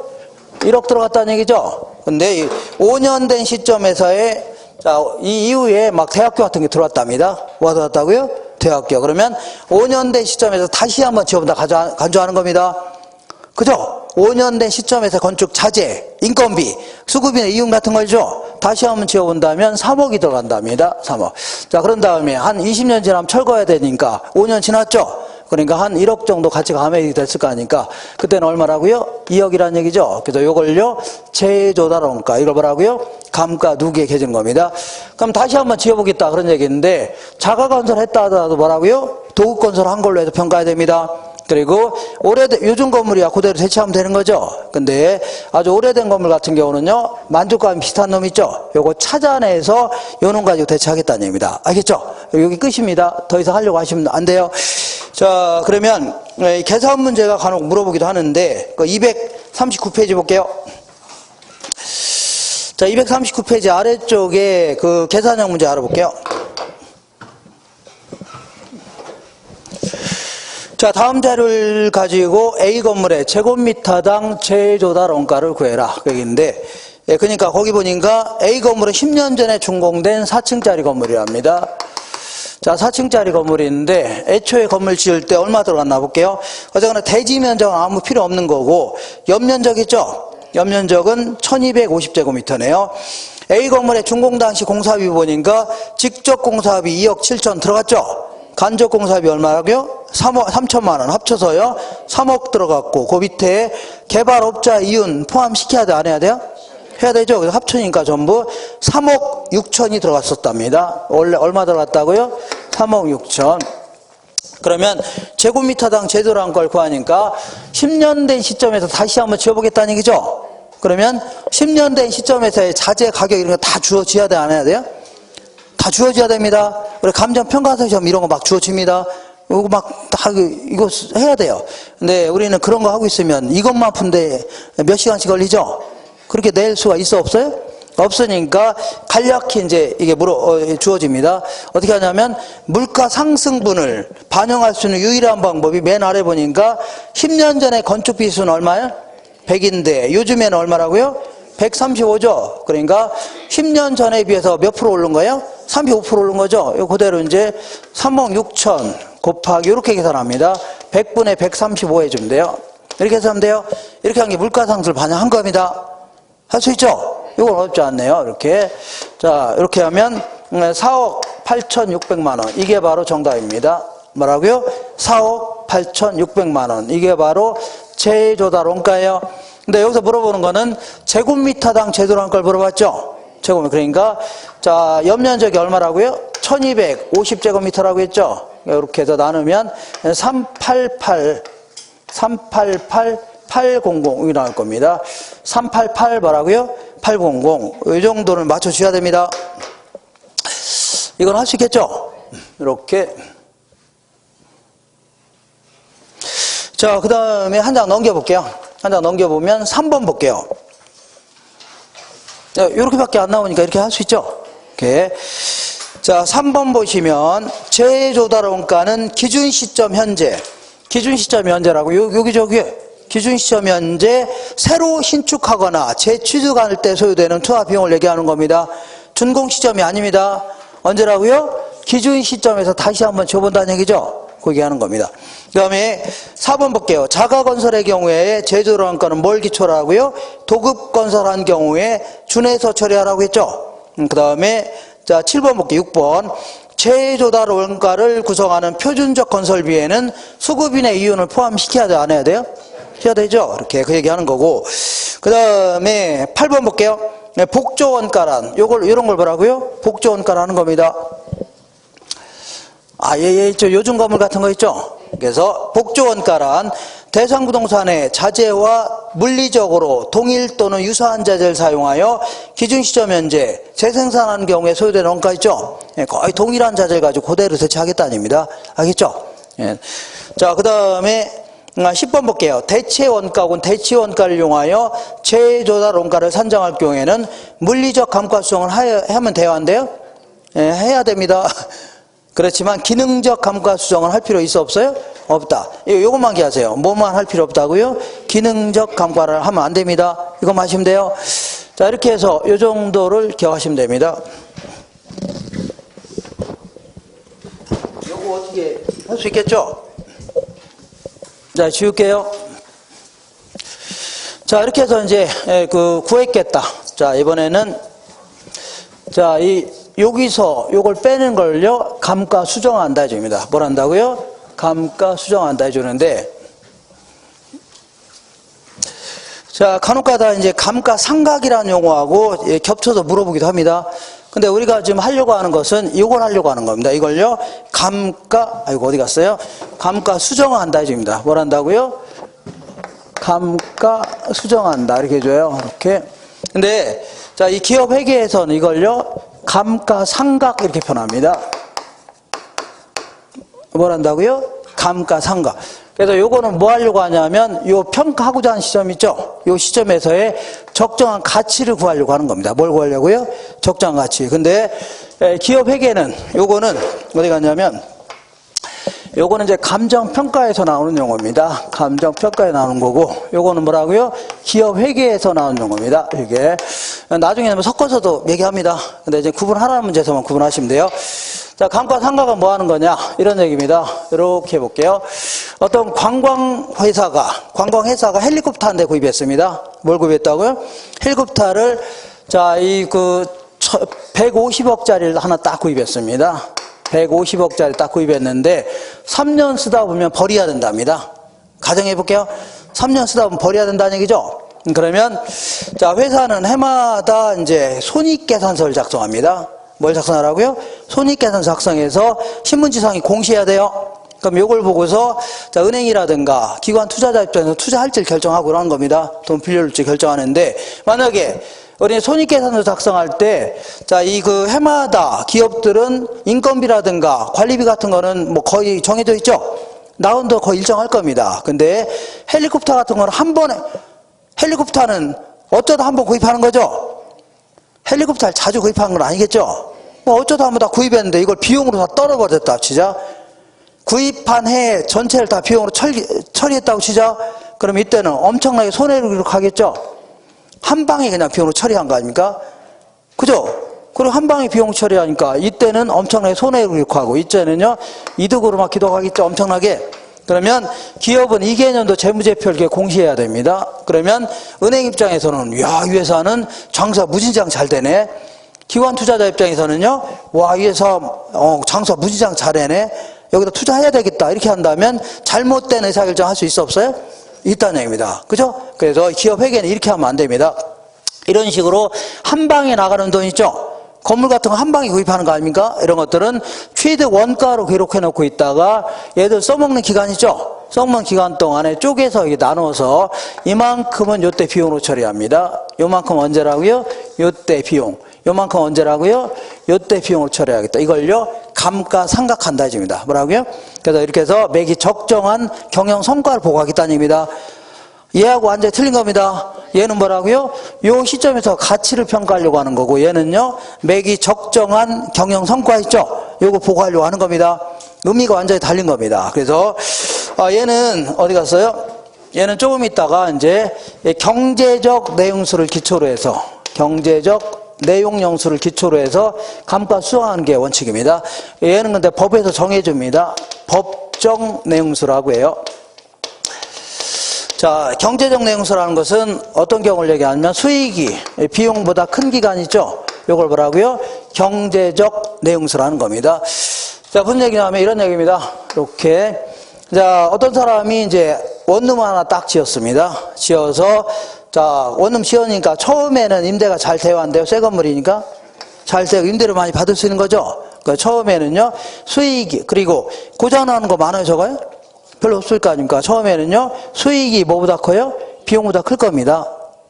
1억 들어갔다는 얘기죠? 근데 이 5년 된 시점에서의, 자, 이 이후에 막 대학교 같은 게 들어왔답니다. 뭐 들어왔다고요? 대학교. 그러면 5년 된 시점에서 다시 한번 지어본다 간주하는 겁니다. 그죠? 5년 된 시점에서 건축 자재, 인건비, 수급이나 이윤 같은 거죠? 다시 한번 지어본다면 3억이 들어간답니다. 3억. 자, 그런 다음에 한 20년 지나면 철거해야 되니까 5년 지났죠? 그러니까 한 1억 정도 가치가 감액이 됐을 거 아닙니까? 그때는 얼마라고요? 2억이라는 얘기죠. 그래서 요걸요, 재조달원가. 이걸 뭐라고요? 감가 누기에 계신 겁니다. 그럼 다시 한번 지어보겠다. 그런 얘기인데, 자가 건설했다 하더라도 뭐라고요? 도급 건설한 걸로 해서 평가해야 됩니다. 그리고 요즘 건물이야 그대로 대체하면 되는 거죠. 근데 아주 오래된 건물 같은 경우는요, 만족감 비슷한 놈 있죠? 요거 찾아내서 요 놈 가지고 대체하겠다는 얘기입니다. 알겠죠? 여기 끝입니다. 더 이상 하려고 하시면 안 돼요. 자, 그러면 계산 문제가 간혹 물어보기도 하는데, 그 239페이지 볼게요. 자, 239페이지 아래쪽에 그 계산형 문제 알아볼게요. 자, 다음 자료를 가지고 A 건물의 제곱미터당 재조달 원가를 구해라. 그 얘기인데, 그러니까 거기 보니까 A 건물은 10년 전에 준공된 4층짜리 건물이랍니다. 자, 4층짜리 건물인데 애초에 건물 지을 때 얼마 들어갔나 볼게요. 어쨌거나 대지 면적은 아무 필요 없는 거고, 연면적 있죠? 연면적은 1250제곱미터네요. A 건물의 준공 당시 공사비 보니까 직접 공사비 2억 7천 들어갔죠? 간접 공사비 얼마라고요? 3천만 원 합쳐서요 3억 들어갔고, 그 밑에 개발업자 이윤 포함시켜야 돼, 안 해야 돼요? 해야 되죠. 그래서 합쳐니까 전부 3억 6천이 들어갔었답니다. 원래 얼마 들어갔다고요? 3억 6천. 그러면 제곱미터당 제도란 걸 구하니까 10년 된 시점에서 다시 한번 지어보겠다는 얘기죠. 그러면 10년 된 시점에서의 자재 가격 이런 거 다 주어져야 돼, 안 해야 돼요? 다 주어져야 됩니다. 우리 감정평가서 시험 이런 거 막 주어집니다. 이거 막 다 이거 해야 돼요. 근데 우리는 그런 거 하고 있으면 이것만 푼데 몇 시간씩 걸리죠? 그렇게 낼 수가 있어, 없어요? 없으니까 간략히 이제 이게 주어집니다. 어떻게 하냐면 물가 상승분을 반영할 수 있는 유일한 방법이 맨 아래 보니까 10년 전에 건축 비수는 얼마예요? 100인데 요즘에는 얼마라고요? 135죠. 그러니까 10년 전에 비해서 몇 프로 오른 거예요? 35% 오른 거죠. 이거 그대로 이제 3억 6천 곱하기 이렇게 계산합니다. 100분의 135 해주면 돼요. 이렇게 해서 하면 돼요. 이렇게 한 게 물가 상승을 반영한 겁니다. 할 수 있죠? 이건 어렵지 않네요. 이렇게. 자, 이렇게 하면 4억 8,600만 원. 이게 바로 정답입니다. 뭐라고요? 4억 8,600만 원. 이게 바로 재조달 원가예요. 근데 여기서 물어보는 거는 제곱미터당 재조달한 걸 물어봤죠? 제곱미터. 그러니까 자, 연면적이 얼마라고요? 1250제곱미터라고 했죠? 이렇게 해서 나누면 388800이 나올 겁니다. 388 뭐라고요? 800. 이 정도는 맞춰주셔야 됩니다. 이건 할 수 있겠죠? 이렇게. 자, 그 다음에 한 장 넘겨볼게요. 한 장 넘겨보면 3번 볼게요. 자, 이렇게밖에 안 나오니까 이렇게 할 수 있죠? 이렇게. 자, 3번 보시면 재조달 원가는 기준 시점 현재. 기준 시점 현재라고 여기저기 기준 시점 현재 새로 신축하거나 재취득할 때 소요되는 투하 비용을 얘기하는 겁니다. 준공 시점이 아닙니다. 언제라고요? 기준 시점에서 다시 한번 줘본다는 얘기죠. 그렇게 하는 겁니다. 그 다음에 4번 볼게요. 자가건설의 경우에 재조달 원가는 뭘 기초로 하고요? 도급건설한 경우에 준해서 처리하라고 했죠. 그 다음에 자 7번 볼게요. 6번. 재조달 원가를 구성하는 표준적 건설비에는 수급인의 이윤을 포함시켜야 돼, 안 해야 돼요? 해야 되죠. 이렇게 그 얘기하는 거고. 그 다음에 8번 볼게요. 복조원가란 이런 걸 뭐라고요? 복조원가라는 겁니다. 있죠. 요즘 건물 같은 거 있죠. 그래서 복조원가란 대상부동산의 자재와 물리적으로 동일 또는 유사한 자재를 사용하여 기준 시점 현재 재생산하는 경우에 소요되는 원가 있죠. 거의 동일한 자재를 가지고 그대로 대체하겠다는 얘기입니다. 알겠죠? 예. 자, 그 다음에 10번 볼게요. 대체원가 혹은 대치원가를 이용하여 재조달 원가를 산정할 경우에는 물리적 감가 수정을 하면 돼요, 안 돼요? 예, 해야 됩니다. 그렇지만 기능적 감가 수정을 할 필요 있어, 없어요? 없다. 요것만 기하세요. 뭐만 할 필요 없다고요? 기능적 감가를 하면 안 됩니다. 이것만 하시면 돼요. 자, 이렇게 해서 요 정도를 기억하시면 됩니다. 요거 어떻게 할 수 있겠죠? 자, 지울게요. 자, 이렇게 해서 이제 구했겠다. 자, 이번에는 자, 여기서 요걸 빼는 걸요, 감가 수정한다 해줍니다. 뭘 한다고요? 감가 수정한다 해주는데, 자, 간혹가다 이제 감가 상각이라는 용어하고 겹쳐서 물어보기도 합니다. 근데 우리가 지금 하려고 하는 것은 이걸 하려고 하는 겁니다. 이걸요, 아이고, 어디 갔어요? 감가 수정한다, 이겁니다. 뭘 한다고요? 감가 수정한다. 이렇게 해줘요. 이렇게. 근데, 자, 이 기업 회계에서는 이걸요, 감가상각 이렇게 표현합니다. 뭘 한다고요? 감가상각. 그래서 요거는 뭐 하려고 하냐면 요 평가하고자 하는 시점 있죠? 요 시점에서의 적정한 가치를 구하려고 하는 겁니다. 뭘 구하려고요? 적정한 가치. 근데 기업 회계는 요거는 어디 갔냐면 요거는 이제 감정평가에서 나오는 용어입니다. 감정평가에 나오는 거고, 요거는 뭐라고요? 기업 회계에서 나오는 용어입니다. 이게. 나중에는 섞어서도 얘기합니다. 근데 이제 구분하라는 문제에서만 구분하시면 돼요. 자, 감가상각은 뭐 하는 거냐? 이런 얘기입니다. 이렇게 해볼게요. 어떤 관광회사가 헬리콥터 한 대 구입했습니다. 뭘 구입했다고요? 헬리콥터를, 자, 150억짜리를 하나 딱 구입했습니다. 150억짜리 딱 구입했는데 3년 쓰다 보면 버려야 된답니다. 가정해 볼게요. 3년 쓰다 보면 버려야 된다는 얘기죠. 그러면 자, 회사는 해마다 이제 손익계산서를 작성합니다. 뭘 작성하라고요? 손익계산서 작성해서 신문지상에 공시해야 돼요. 그럼 이걸 보고서 자, 은행이라든가 기관 투자자 입장에서 투자할지를 결정하고 그러는 겁니다. 돈 빌려줄지 결정하는데, 만약에 우리 손익계산서 작성할 때, 자, 해마다 기업들은 인건비라든가 관리비 같은 거는 뭐 거의 정해져 있죠? 나온도 거의 일정할 겁니다. 근데 헬리콥터 같은 거는 헬리콥터는 어쩌다 한번 구입하는 거죠? 헬리콥터를 자주 구입하는 건 아니겠죠? 뭐 어쩌다 한번 다 구입했는데 이걸 비용으로 다 떨어버렸다 치자. 구입한 해 전체를 다 비용으로 처리했다고 치자. 그럼 이때는 엄청나게 손해를 기록하겠죠? 한 방에 그냥 비용으로 처리한 거 아닙니까? 그죠? 그리고 한 방에 비용 처리하니까 이때는 엄청나게 손해를 기록하고, 이때는요, 이득으로 막 기록하겠죠? 엄청나게. 그러면 기업은 이 개년도 재무제표를 이렇게 공시해야 됩니다. 그러면 은행 입장에서는, 야, 이 회사는 장사 무진장 잘 되네. 기관 투자자 입장에서는요, 와, 이 회사, 장사 무진장 잘해네. 여기다 투자해야 되겠다. 이렇게 한다면 잘못된 의사결정 할 수 있어, 없어요? 있다는 얘기입니다. 그죠? 그래서 기업 회계는 이렇게 하면 안 됩니다. 이런 식으로 한 방에 나가는 돈 있죠? 건물 같은 거 한 방에 구입하는 거 아닙니까? 이런 것들은 취득 원가로 기록해 놓고 있다가 얘들 써먹는 기간 있죠? 써먹는 기간 동안에 쪼개서 이게 나눠서 이만큼은 요때 비용으로 처리합니다. 요만큼 언제라고요? 요때 비용. 요만큼 언제라고요? 요때 비용으로 처리하겠다. 이걸요, 감가상각한다 이겁니다. 뭐라고요? 그래서 이렇게 해서 매기 적정한 경영 성과를 보고하겠다는 얘기입니다. 얘하고 완전히 틀린 겁니다. 얘는 뭐라고요? 요 시점에서 가치를 평가하려고 하는 거고, 얘는요, 매기 적정한 경영 성과 있죠? 요거 보고하려고 하는 겁니다. 의미가 완전히 달린 겁니다. 그래서 얘는 어디 갔어요? 얘는 조금 있다가 이제 경제적 내용수를 기초로 해서, 경제적 내용 영수를 기초로 해서 감가 수정하는 게 원칙입니다. 얘는 근데 법에서 정해줍니다. 법정 내용수라고 해요. 자, 경제적 내용수라는 것은 어떤 경우를 얘기하냐면 수익이 비용보다 큰 기간 있죠? 이걸 뭐라고요? 경제적 내용수라는 겁니다. 자, 무슨 얘기냐면 이런 얘기입니다. 이렇게. 자, 어떤 사람이 이제 원룸 하나 딱 지었습니다. 지어서, 자, 원룸 지으니까 처음에는 임대가 잘 되어 안 돼요? 새 건물이니까? 잘 되고 임대를 많이 받을 수 있는 거죠? 그러니까 처음에는요, 수익이, 그리고 고장나는 거 많아요, 적어요? 별로 없을 거 아닙니까? 처음에는요, 수익이 뭐보다 커요? 비용보다 클 겁니다.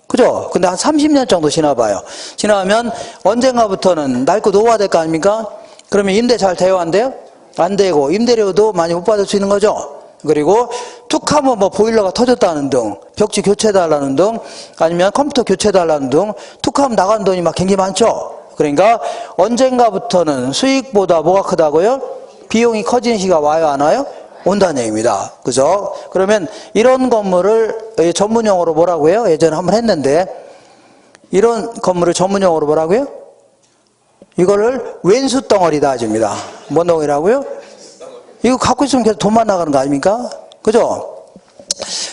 그죠? 근데 한 30년 정도 지나봐요. 지나면 언젠가부터는 낡고 노후화될 거 아닙니까? 그러면 임대 잘 돼요? 안 돼요? 안 되고, 임대료도 많이 못 받을 수 있는 거죠? 그리고 툭 하면 뭐 보일러가 터졌다는 등, 벽지 교체해달라는 등, 아니면 컴퓨터 교체해달라는 등, 툭 하면 나가는 돈이 막 굉장히 많죠? 그러니까 언젠가부터는 수익보다 뭐가 크다고요? 비용이 커지는 시기가 와요, 안 와요? 온다는 얘기입니다. 그죠? 그러면 이런 건물을 전문용어로 뭐라고 해요? 예전에 한번 했는데, 이런 건물을 전문용어로 뭐라고요? 이거를 왼수덩어리다 하십니다. 뭔 덩어리라고요? 이거 갖고 있으면 계속 돈만 나가는 거 아닙니까? 그죠?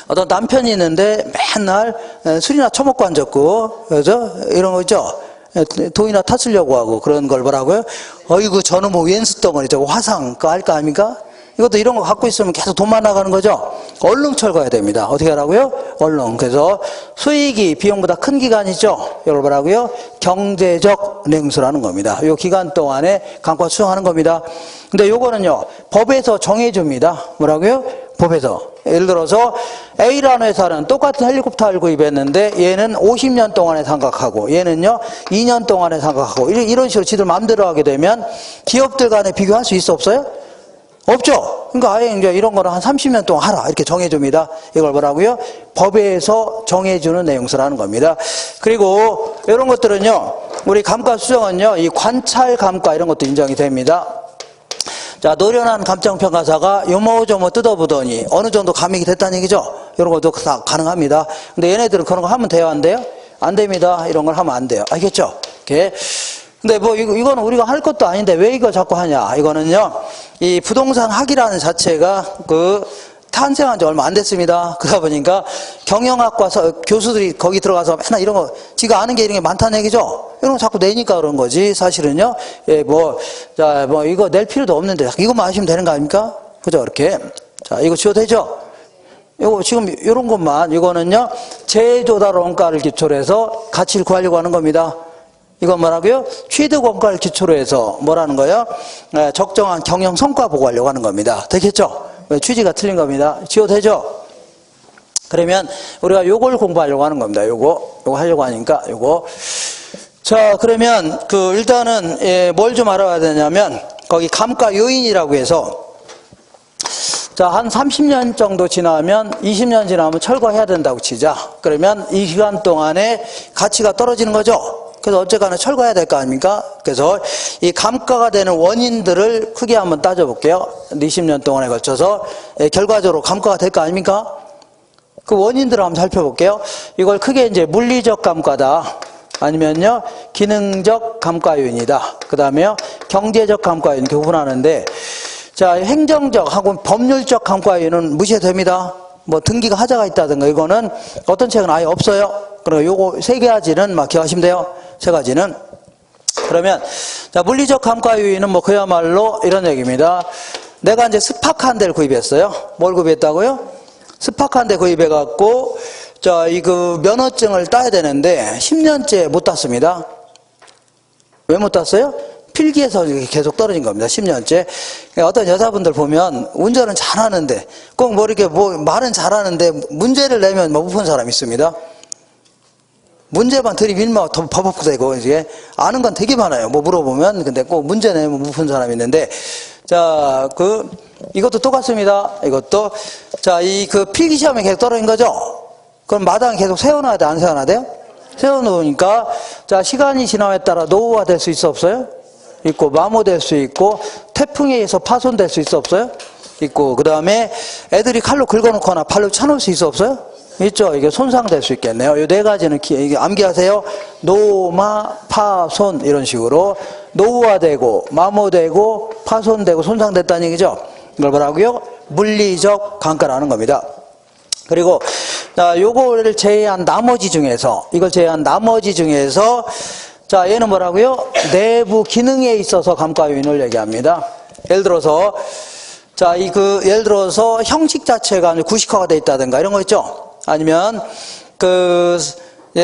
어떤 남편이 있는데 맨날 술이나 처먹고 앉았고, 그죠? 이런 거 있죠? 돈이나 탔으려고 하고 그런 걸 뭐라고요? 어이구, 저는 뭐 왼수덩어리, 저거 화상, 그거 할 거 아닙니까? 이것도 이런 거 갖고 있으면 계속 돈만 나가는 거죠? 얼른 철거해야 됩니다. 어떻게 하라고요? 얼른. 그래서 수익이 비용보다 큰 기간이죠. 이걸 뭐라고요? 경제적 냉수라는 겁니다. 이 기간 동안에 감가 수정하는 겁니다. 근데 요거는요, 법에서 정해줍니다. 뭐라고요? 법에서. 예를 들어서 A라는 회사는 똑같은 헬리콥터를 구입했는데 얘는 50년 동안에 상각하고 얘는요 2년 동안에 상각하고 이런 식으로 지들 마음대로 하게 되면 기업들 간에 비교할 수 있어 없어요? 없죠. 그러니까 아예 이제 이런 거는 한 30년 동안 하라 이렇게 정해줍니다. 이걸 뭐라고요? 법에서 정해주는 내용서라는 겁니다. 그리고 이런 것들은요 우리 감가 수정은요 이 관찰 감가 이런 것도 인정이 됩니다. 자, 노련한 감정평가사가 요모조모 뜯어보더니 어느 정도 감익이 됐다는 얘기죠. 이런 것도 다 가능합니다. 근데 얘네들은 그런 거 하면 돼요, 안 돼요? 안 됩니다. 이런 걸 하면 안 돼요. 알겠죠? 이렇게. 근데 뭐 이거는 우리가 할 것도 아닌데 왜 이걸 자꾸 하냐? 이거는요, 이 부동산 학이라는 자체가 탄생한 지 얼마 안 됐습니다. 그러다 보니까 경영학과 교수들이 거기 들어가서 맨날 이런 거, 지가 아는 게 이런 게 많다는 얘기죠? 이런 거 자꾸 내니까 그런 거지, 사실은요. 예, 이거 낼 필요도 없는데, 이것만 아시면 되는 거 아닙니까? 그죠? 이렇게. 자, 이거 지워도 되죠? 이거 지금 이런 것만, 이거는요, 재조달 원가를 기초로 해서 가치를 구하려고 하는 겁니다. 이건 뭐라고요? 취득 원가를 기초로 해서 뭐라는 거예요? 적정한 경영 성과 보고하려고 하는 겁니다. 되겠죠? 취지가 틀린 겁니다. 지워도 되죠? 그러면 우리가 요걸 공부하려고 하는 겁니다. 요거 하려고 하니까 요거. 자, 그러면 일단은 뭘 좀 알아야 되냐면 거기 감가 요인이라고 해서 자, 한 30년 정도 지나면 20년 지나면 철거해야 된다고 치자. 그러면 이 기간 동안에 가치가 떨어지는 거죠. 그래서 어쨌거나 철거해야 될 거 아닙니까? 그래서 이 감가가 되는 원인들을 크게 한번 따져볼게요. 20년 동안에 걸쳐서 결과적으로 감가가 될 거 아닙니까? 그 원인들을 한번 살펴볼게요. 이걸 크게 이제 물리적 감가다. 아니면요, 기능적 감가 요인이다. 그 다음에요, 경제적 감가 요인 이렇게 구분하는데, 자, 행정적하고 법률적 감가 요인은 무시해도 됩니다. 뭐 등기가 하자가 있다든가 이거는 어떤 책은 아예 없어요. 그리고 요거 세 가지는 막 기억하시면 돼요. 세 가지는. 그러면 자, 물리적 감가 요인은 뭐 그야말로 이런 얘기입니다. 내가 이제 스파크 한 대를 구입했어요. 뭘 구입했다고요? 스파크 한 대 구입해 갖고 자, 면허증을 따야 되는데 10년째 못 땄습니다. 왜 못 땄어요? 필기에서 계속 떨어진 겁니다. 10년째. 어떤 여자분들 보면 운전은 잘하는데 꼭 말은 잘하는데 문제를 내면 못 푼 사람이 있습니다. 문제만 들이밀면 더 버벅 되고 이제 아는 건 되게 많아요. 뭐 물어보면 근데 꼭 문제 내면 못 푼 사람이 있는데 자, 이것도 똑같습니다. 이것도 자, 필기 시험에 계속 떨어진 거죠. 그럼 마당에 계속 세워놔야 돼, 안 세워놔야 돼요? 세워놓으니까 자, 시간이 지남에 따라 노후화 될 수 있어 없어요? 있고, 마모될 수 있고, 태풍에 의해서 파손될 수 있어 없어요? 있고, 그 다음에 애들이 칼로 긁어놓거나 발로 차놓을 수 있어 없어요? 있죠. 이게 손상될 수 있겠네요. 이 네 가지는 이게 암기하세요. 노마, 파손 이런 식으로 노후화되고, 마모되고, 파손되고, 손상됐다는 얘기죠. 이걸 뭐라고요? 물리적 감가라는 겁니다. 그리고 자, 요거를 제외한 나머지 중에서 자, 얘는 뭐라고요? 내부 기능에 있어서 감가 요인을 얘기합니다. 예를 들어서 자, 예를 들어서 형식 자체가 구식화가 돼 있다든가 이런 거 있죠? 아니면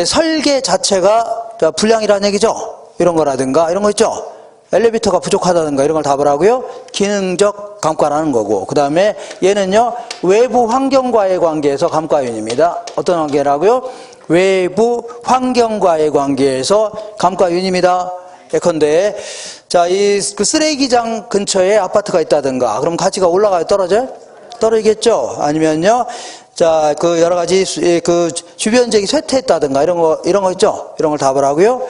설계 자체가 불량이라는 얘기죠? 이런 거라든가 이런 거 있죠? 엘리베이터가 부족하다든가 이런 걸 다 뭐라고요? 기능적 감가라는 거고, 그 다음에 얘는요, 외부 환경과의 관계에서 감가 요인입니다. 어떤 관계라고요? 외부 환경과의 관계에서 감가 요인입니다. 예컨대 자, 쓰레기장 근처에 아파트가 있다든가 그럼 가치가 올라가요, 떨어져요? 떨어지겠죠. 아니면요, 자, 여러 가지 주변 지역이 쇠퇴했다든가 이런 거 있죠. 이런 걸 다 뭐라고요?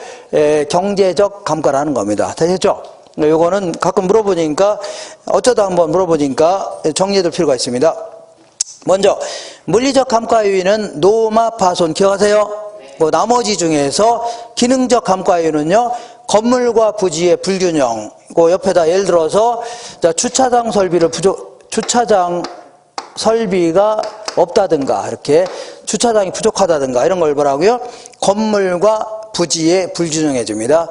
경제적 감가라는 겁니다. 되셨죠? 요거는 가끔 물어보니까 어쩌다 한번 물어보니까 정리해둘 필요가 있습니다. 먼저 물리적 감가 요인은 노마, 파손 기억하세요? 뭐 나머지 중에서 기능적 감가 요인은요, 건물과 부지의 불균형. 그 옆에다 예를 들어서 자, 주차장 설비가 없다든가 이렇게 주차장이 부족하다든가 이런 걸 뭐라고요? 건물과 부지의 불균형해 줍니다.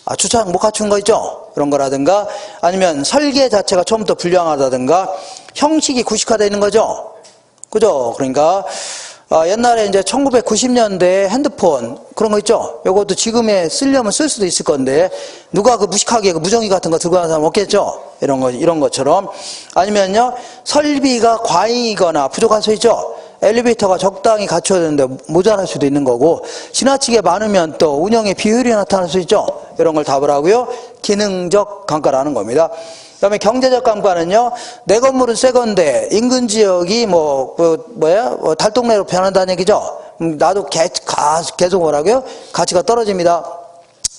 아, 주차장 못 갖춘 거 있죠? 그런 거라든가 아니면 설계 자체가 처음부터 불량하다든가 형식이 구식화되어 있는 거죠? 그죠? 그러니까 옛날에 이제 1990년대 핸드폰 그런 거 있죠? 요것도 지금에 쓰려면 쓸 수도 있을 건데 누가 그 무식하게 그 무전기 같은 거 들고 가는 사람 없겠죠? 이런 것처럼. 아니면요, 설비가 과잉이거나 부족할 수 있죠? 엘리베이터가 적당히 갖춰야 되는데 모자랄 수도 있는 거고, 지나치게 많으면 또 운영의 비효율이 나타날 수 있죠? 이런 걸 답을 하고요. 기능적 감가라는 겁니다. 그 다음에 경제적 감가는요, 내 건물은 새 건데 인근 지역이 달동네로 변한다는 얘기죠. 나도 계속 뭐라고요? 가치가 떨어집니다.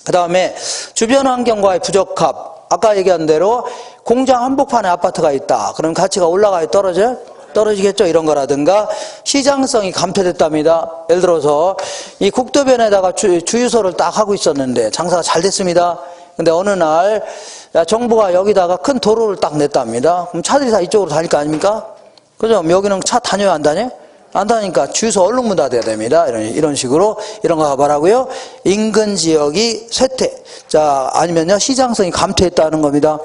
그 다음에 주변 환경과의 부적합. 아까 얘기한 대로 공장 한복판에 아파트가 있다. 그럼 가치가 올라가요? 떨어져요? 떨어지겠죠. 이런 거라든가 시장성이 감퇴됐답니다. 예를 들어서 이 국도변에다가 주유소를 딱 하고 있었는데 장사가 잘 됐습니다. 근데 어느 날 정부가 여기다가 큰 도로를 딱 냈답니다. 그럼 차들이 다 이쪽으로 다닐 거 아닙니까? 그죠? 여기는 차 다녀요, 안 다녀요? 안 다니니까 주유소 얼른 문 닫아야 됩니다. 이런 식으로 이런 거 말하고요. 인근 지역이 쇠퇴. 자, 아니면요, 시장성이 감퇴했다는 겁니다.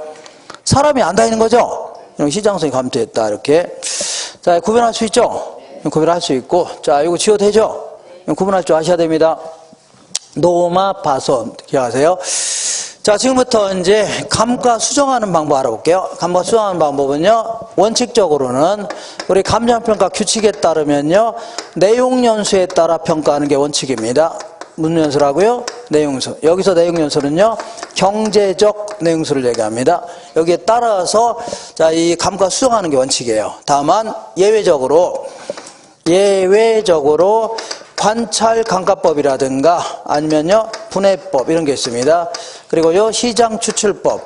사람이 안 다니는 거죠? 시장성이 감퇴했다. 이렇게. 자, 구별할 수 있죠? 구별할 수 있고. 자, 이거 지워도 되죠? 구분할 줄 아셔야 됩니다. 노마, 파손. 기억하세요? 자, 지금부터 이제 감가 수정하는 방법 알아볼게요. 감가 수정하는 방법은요, 원칙적으로는 우리 감정평가 규칙에 따르면요, 내용연수에 따라 평가하는 게 원칙입니다. 무슨 연수라고요? 내용연수. 여기서 내용연수는요, 경제적 내용연수를 얘기합니다. 여기에 따라서 자, 이 감가 수정하는 게 원칙이에요. 다만 예외적으로 관찰 감가법이라든가 아니면요, 분해법 이런 게 있습니다. 그리고요, 시장 추출법,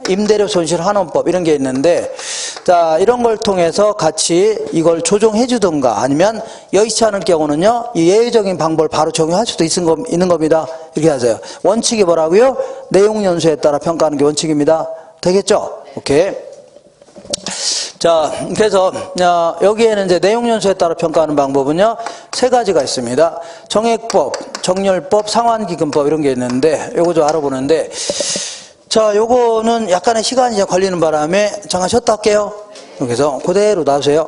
임대료 손실 환원법 이런 게 있는데, 자, 이런 걸 통해서 같이 이걸 조정해 주든가 아니면 여의치 않을 경우는요, 이 예외적인 방법을 바로 적용할 수도 있는 겁니다. 이렇게 하세요. 원칙이 뭐라고요? 내용 연수에 따라 평가하는 게 원칙입니다. 되겠죠? 오케이. 자, 그래서 여기에는 이제 내용 연수에 따라 평가하는 방법은요, 세 가지가 있습니다. 정액법, 정렬법, 상환기금법 이런 게 있는데 요거 좀 알아보는데, 자, 요거는 약간의 시간이 걸리는 바람에 잠깐 쉬었다 할게요. 그래서 그대로 놔주세요.